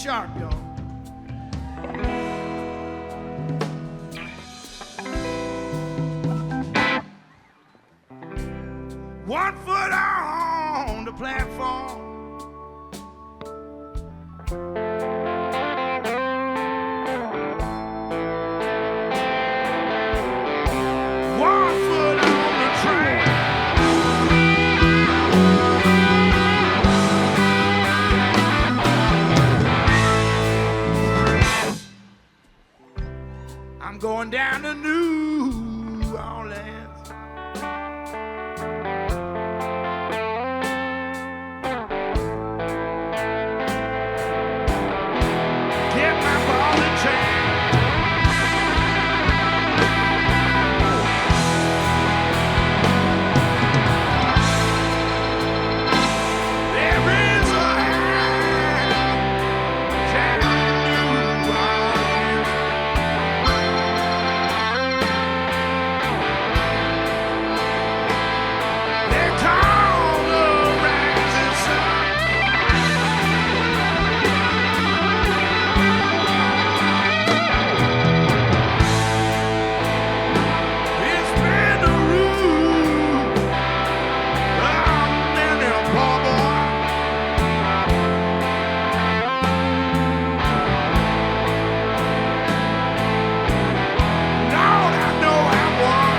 sharp, y'all. One foot on the platform, going down to New Orleans. Get my ball and chain. There is a hand down in New Orleans. They call the rising sun. It's been the rule of many a poor boy. Lord, I know I won.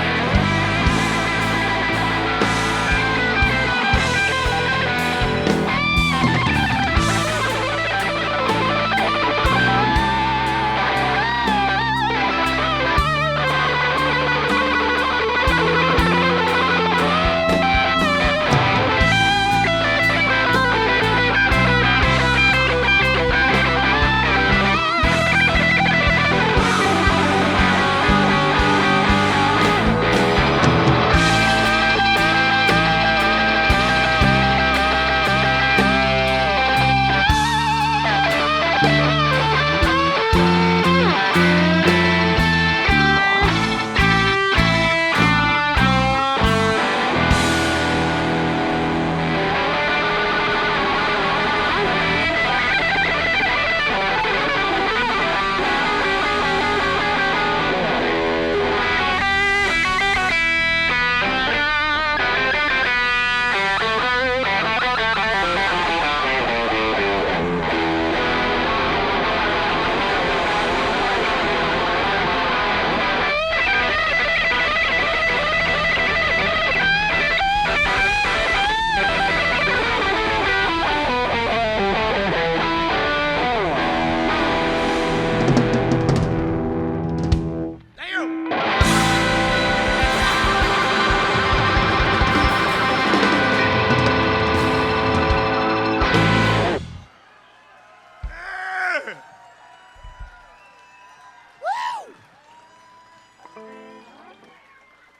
Damn.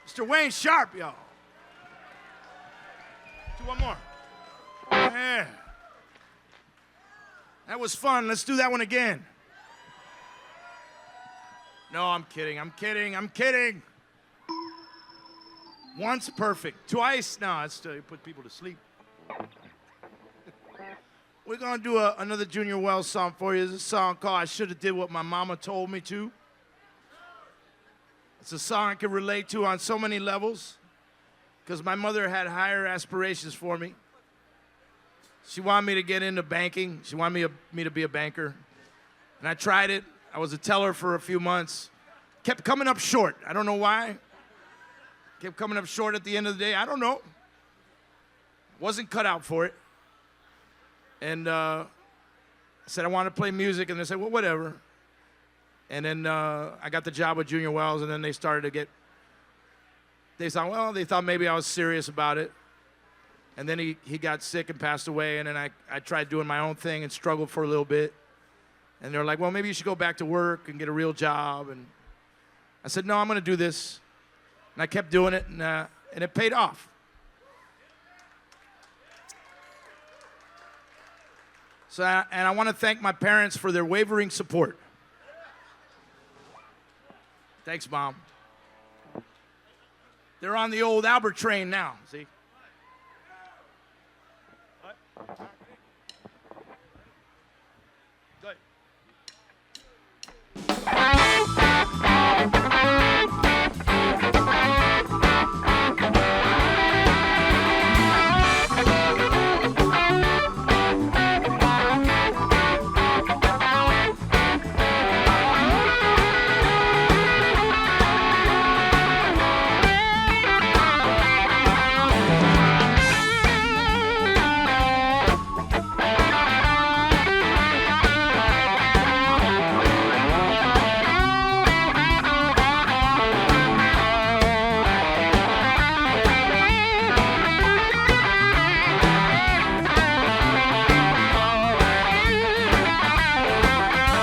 Mr. Wayne Sharp, y'all. Do one more. Yeah. That was fun. Let's do that one again. No, I'm kidding. I'm kidding. I'm kidding. Once perfect. Twice, no, it's to put people to sleep. We're going to do another Junior Wells song for you. It's a song called I Should Have Did What My Mama Told Me To. It's a song I can relate to on so many levels because my mother had higher aspirations for me. She wanted me to get into banking. She wanted me to be a banker. And I tried it. I was a teller for a few months. Kept coming up short. I don't know why. Kept coming up short at the end of the day. I don't know. Wasn't cut out for it. And I said I wanted to play music, and they said, well, whatever. And then I got the job with Junior Wells, and then they started to get, they thought maybe I was serious about it. And then he got sick and passed away, and then I tried doing my own thing and struggled for a little bit. And they were like, well, maybe you should go back to work and get a real job. And I said, no, I'm going to do this. And I kept doing it, and it paid off. So, and I want to thank my parents for their wavering support. Thanks, Mom. They're on the old Albert train now, see? What? Good.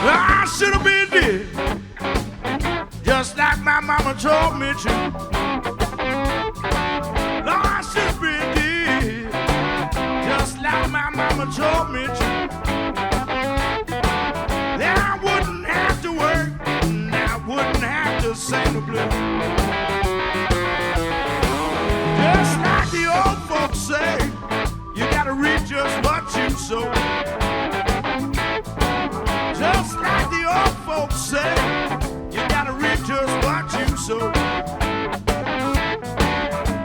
I should have been dead, just like my mama told me to. No, I should have been dead, just like my mama told me to. Then I wouldn't have to work, and I wouldn't have to sing the blues. Just like the old folks say, you gotta reap just what you sow. Just like the old folks say, you gotta reap just what you sow.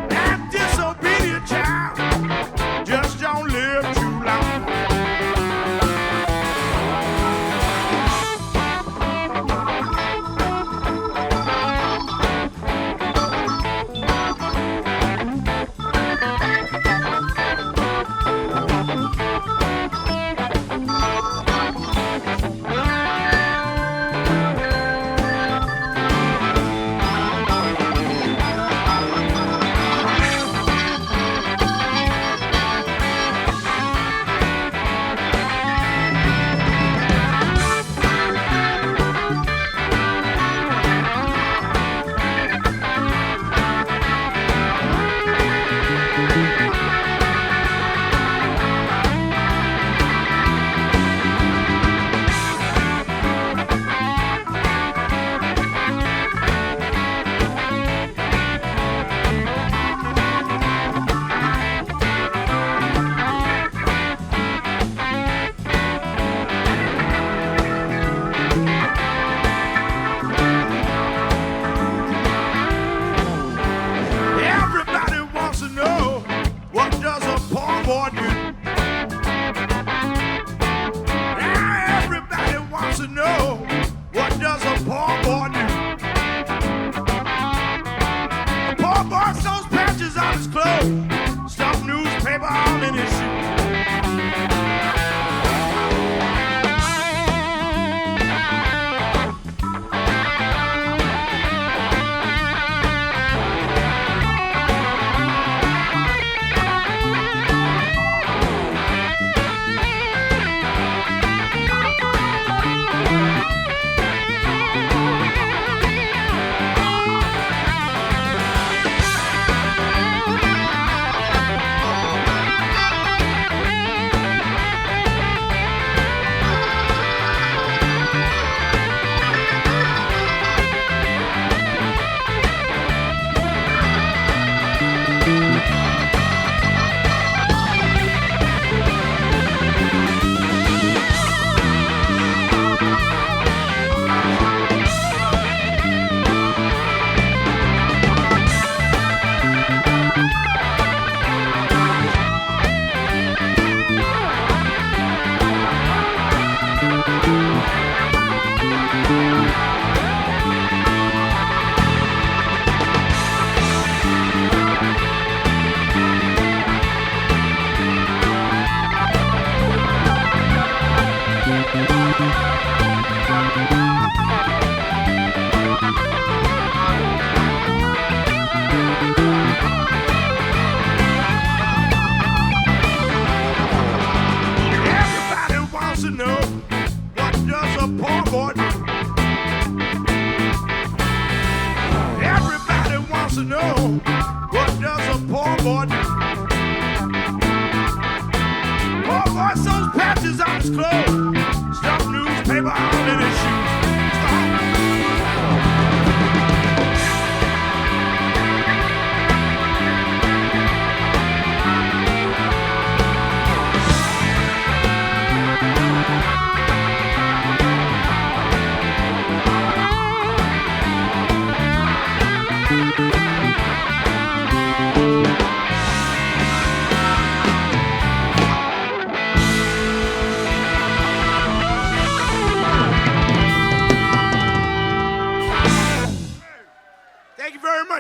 That disobedient child just don't live too long.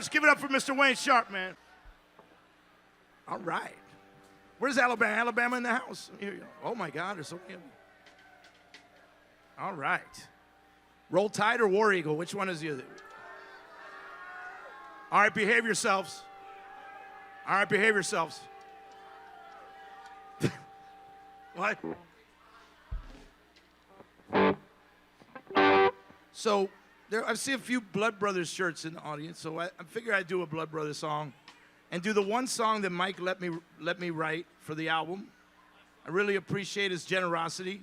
Give it up for Mr. Wayne Sharp, man. All right. Where's Alabama? Alabama in the house. Here you go. Oh, my God. There's so many of them. All right. Roll Tide or War Eagle? Which one is the other? All right, behave yourselves. All right, behave yourselves. What? So I see a few Blood Brothers shirts in the audience, so I figure I'd do a Blood Brothers song and do the one song that Mike let me write for the album. I really appreciate his generosity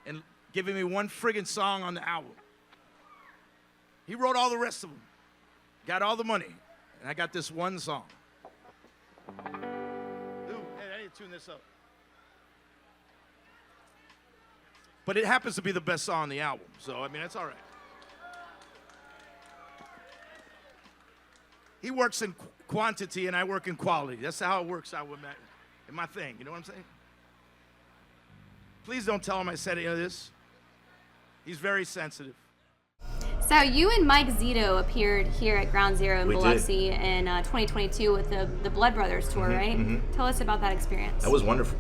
and giving me one friggin' song on the album. He wrote all the rest of them, got all the money, and I got this one song. Ooh, hey, I need to tune this up. But it happens to be the best song on the album, so I mean, that's all right. He works in quantity and I work in quality. That's how it works out with my thing. You know what I'm saying? Please don't tell him I said any of this. He's very sensitive. So you and Mike Zito appeared here at Ground Zero in We Biloxi in 2022 with the Blood Brothers tour, right? Mm-hmm. Tell us about that experience. That was wonderful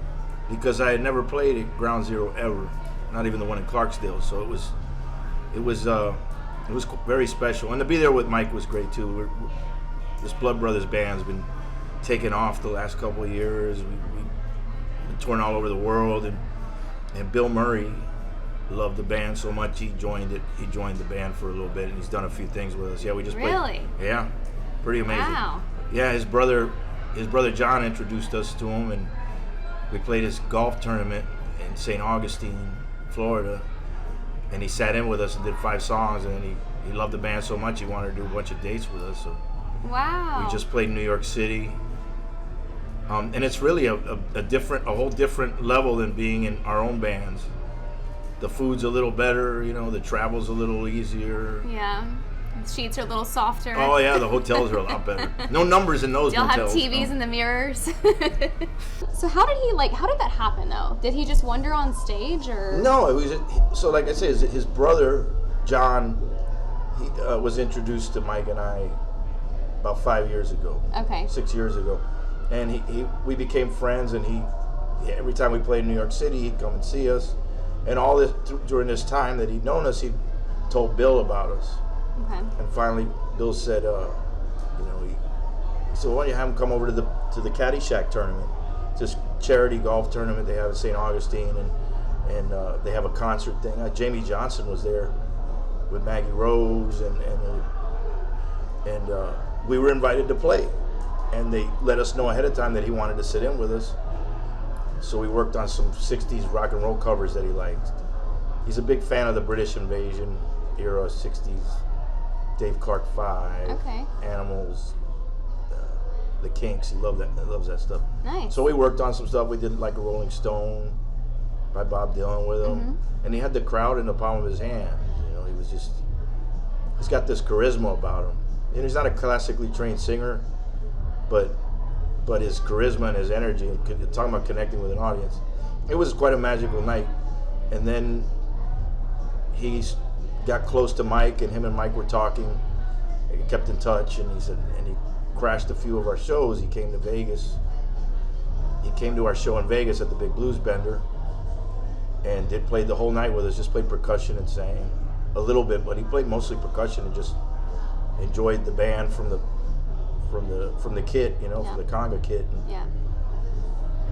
because I had never played at Ground Zero ever, not even the one in Clarksdale. So it was very special, and to be there with Mike was great too. This Blood Brothers band's been taking off the last couple of years. We've been touring all over the world, and Bill Murray loved the band so much he joined it. He joined the band for a little bit, and he's done a few things with us. Yeah, we just really? played. Yeah, pretty amazing. Wow. Yeah, his brother John introduced us to him, and we played his golf tournament in St. Augustine, Florida, and he sat in with us and did 5 songs, and he loved the band so much he wanted to do a bunch of dates with us. So wow. we just played in New York City. And it's really a whole different level than being in our own bands. The food's a little better, the travel's a little easier. Yeah. The sheets are a little softer. Oh yeah, the hotels are a lot better. No numbers in those You'll hotels. have TVs in the mirrors. So how did that happen though? Did he just wander on stage or? No, it was, so like I say, his brother, John, he was introduced to Mike and I about 5 years ago. Okay. 6 years ago. And we became friends, and every time we played in New York City, he'd come and see us. And all this during this time that he'd known us, he told Bill about us. Okay. And finally, Bill said, he said, why don't you have him come over to the Caddyshack tournament? It's this charity golf tournament they have in St. Augustine, and they have a concert thing. Jamie Johnson was there with Maggie Rose, and we were invited to play. And they let us know ahead of time that he wanted to sit in with us. So we worked on some 60s rock and roll covers that he liked. He's a big fan of the British Invasion era, 60s, Dave Clark 5, okay. Animals, the Kinks. He loves that stuff. Nice. So we worked on some stuff. We did like a Rolling Stone by Bob Dylan with him. Mm-hmm. And he had the crowd in the palm of his hand. He's got this charisma about him. And he's not a classically trained singer, but his charisma and his energy, talking about connecting with an audience, it was quite a magical night. And then he got close to Mike, and him and Mike were talking. He kept in touch, and he crashed a few of our shows. He came to Vegas. He came to our show in Vegas at the Big Blues Bender, and played the whole night with us. Just played percussion and sang a little bit, but he played mostly percussion and just enjoyed the band from the kit, yeah. From the conga kit. Yeah.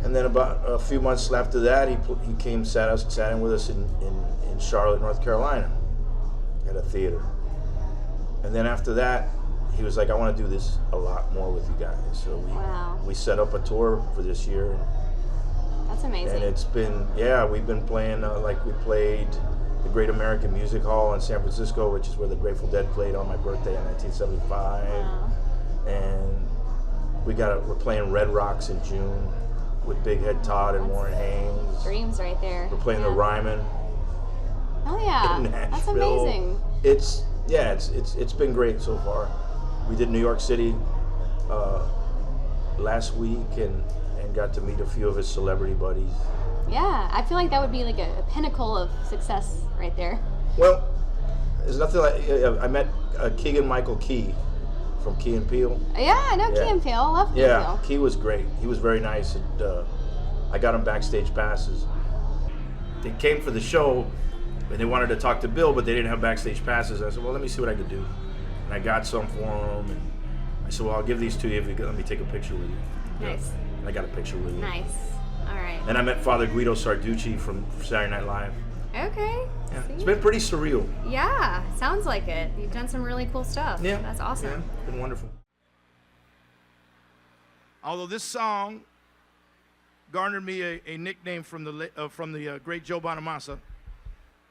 And then about a few months after that, he came, sat in with us in Charlotte, North Carolina, at a theater. And then after that, he was like, I want to do this a lot more with you guys. So we set up a tour for this year. That's amazing. And it's been, we've been playing, we played the Great American Music Hall in San Francisco, which is where the Grateful Dead played on my birthday in 1975. Wow. And we're playing Red Rocks in June with Big Head Todd and Warren Haynes. Dreams right there. We're playing the Ryman. Oh yeah, that's amazing. It's been great so far. We did New York City last week and got to meet a few of his celebrity buddies. Yeah, I feel like that would be like a pinnacle of success right there. Well, there's nothing like, I met Keegan Michael Key from Key and Peele. Yeah, I know Key and Peele. I love Key and Peele. Key was great. He was very nice. And, I got him backstage passes. They came for the show, and they wanted to talk to Bill, but they didn't have backstage passes. I said, well, let me see what I could do. And I got some for him, and I said, well, I'll give these to you if you let me take a picture with you. Nice. And I got a picture with you. Nice. All right. And I met Father Guido Sarducci from Saturday Night Live. Okay. Yeah. See? It's been pretty surreal. Yeah, sounds like it. You've done some really cool stuff. Yeah. That's awesome. Yeah, it's been wonderful. Although this song garnered me a nickname from the great Joe Bonamassa.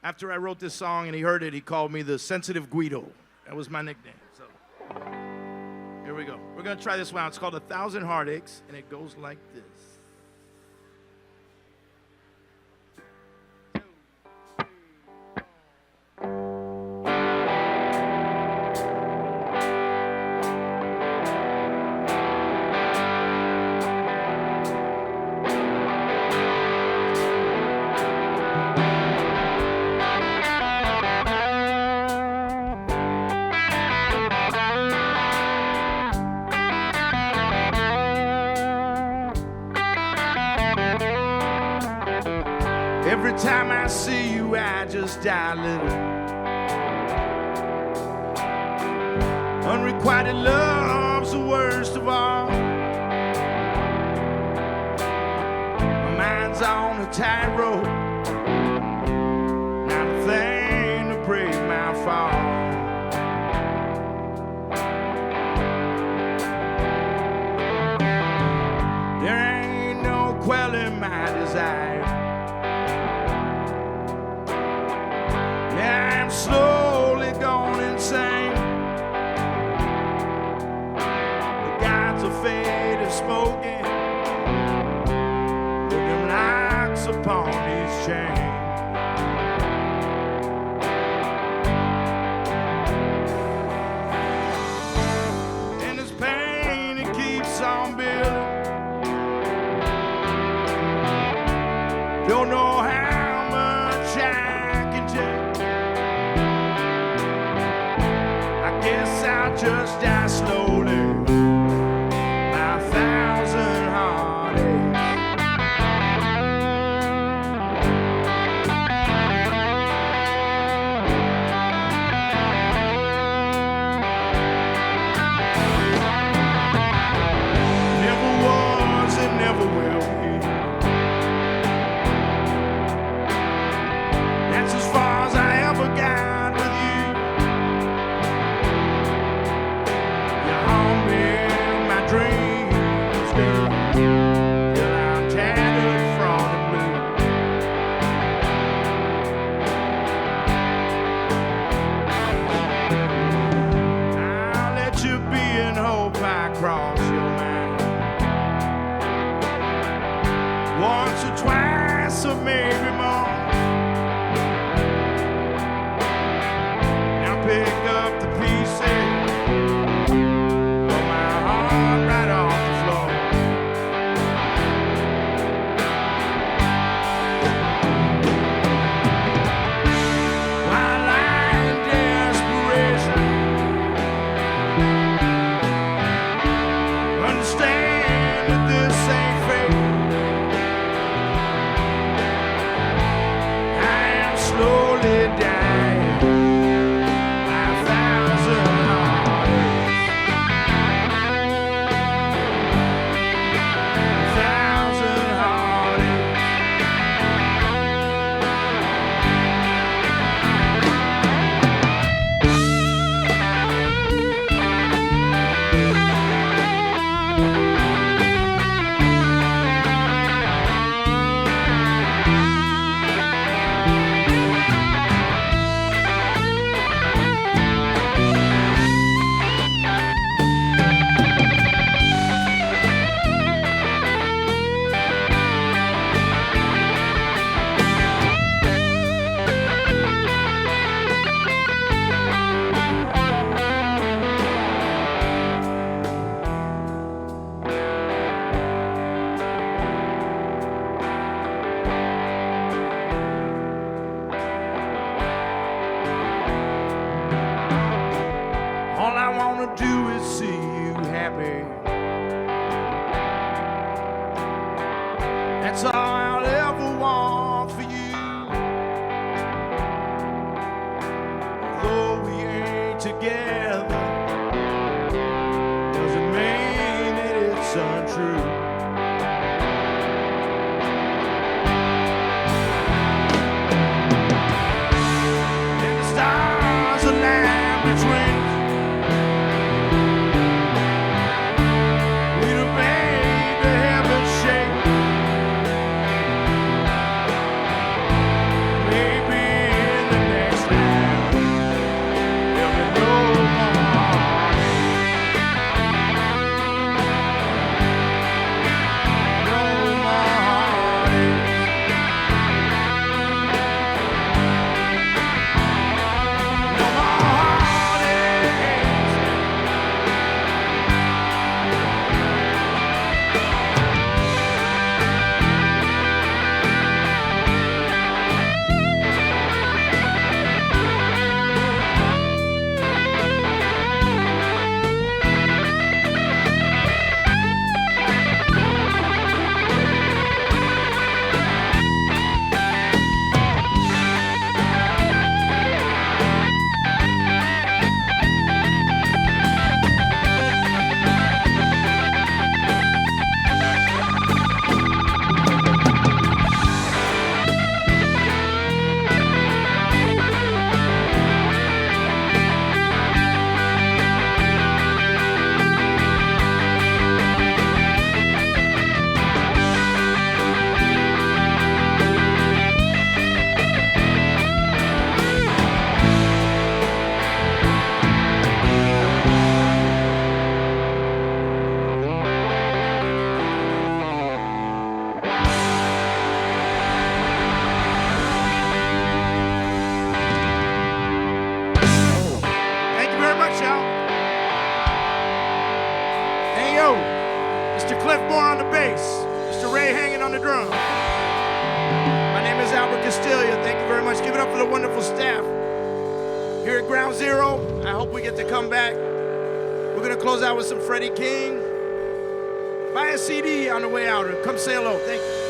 After I wrote this song and he heard it, he called me the Sensitive Guido. That was my nickname. So here we go. We're going to try this one out. It's called 1,000 Heartaches, and it goes like this. Every time I see you, I just die a little. Unrequited love's the worst of all. My mind's on a tightrope, not a thing to break my fall. There ain't no quelling my desire. I'm slowly going insane. The gods of fate have spoken. Put them locks upon his chain. And this pain, it keeps on building. Don't know how much I can take. Guess I'll just die slowly. My 1,000 heartaches. Never was and never will be. That's as far as I ever got with you. Dreams do, till I'm tattered from the blue. I'll let you be and hope I cross your mind. Once or twice or maybe more. Now pick up the pieces. That's all I'll ever want for you. Though we ain't together, doesn't mean that it's untrue. Mr. Cliff Moore on the bass, Mr. Ray Hanging on the drum. My name is Albert Castiglia. Thank you very much. Give it up for the wonderful staff here at Ground Zero. I hope we get to come back. We're going to close out with some Freddie King. Buy a CD on the way out, or come say hello. Thank you.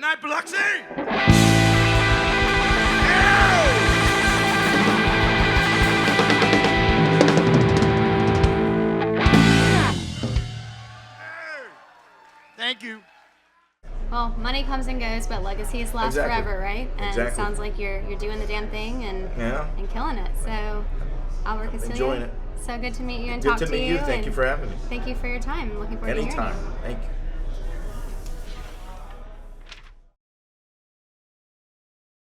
night, Biloxi! Thank you. Well, money comes and goes, but legacies last Exactly. forever, right? And Exactly. it sounds like you're doing the damn thing and killing it. So, Albert Castiglia, enjoying it. so good to meet you and Good talk to meet you. you. Thank you for having me. Thank you for your time. I'm looking forward to hearing Anytime. you. Thank you.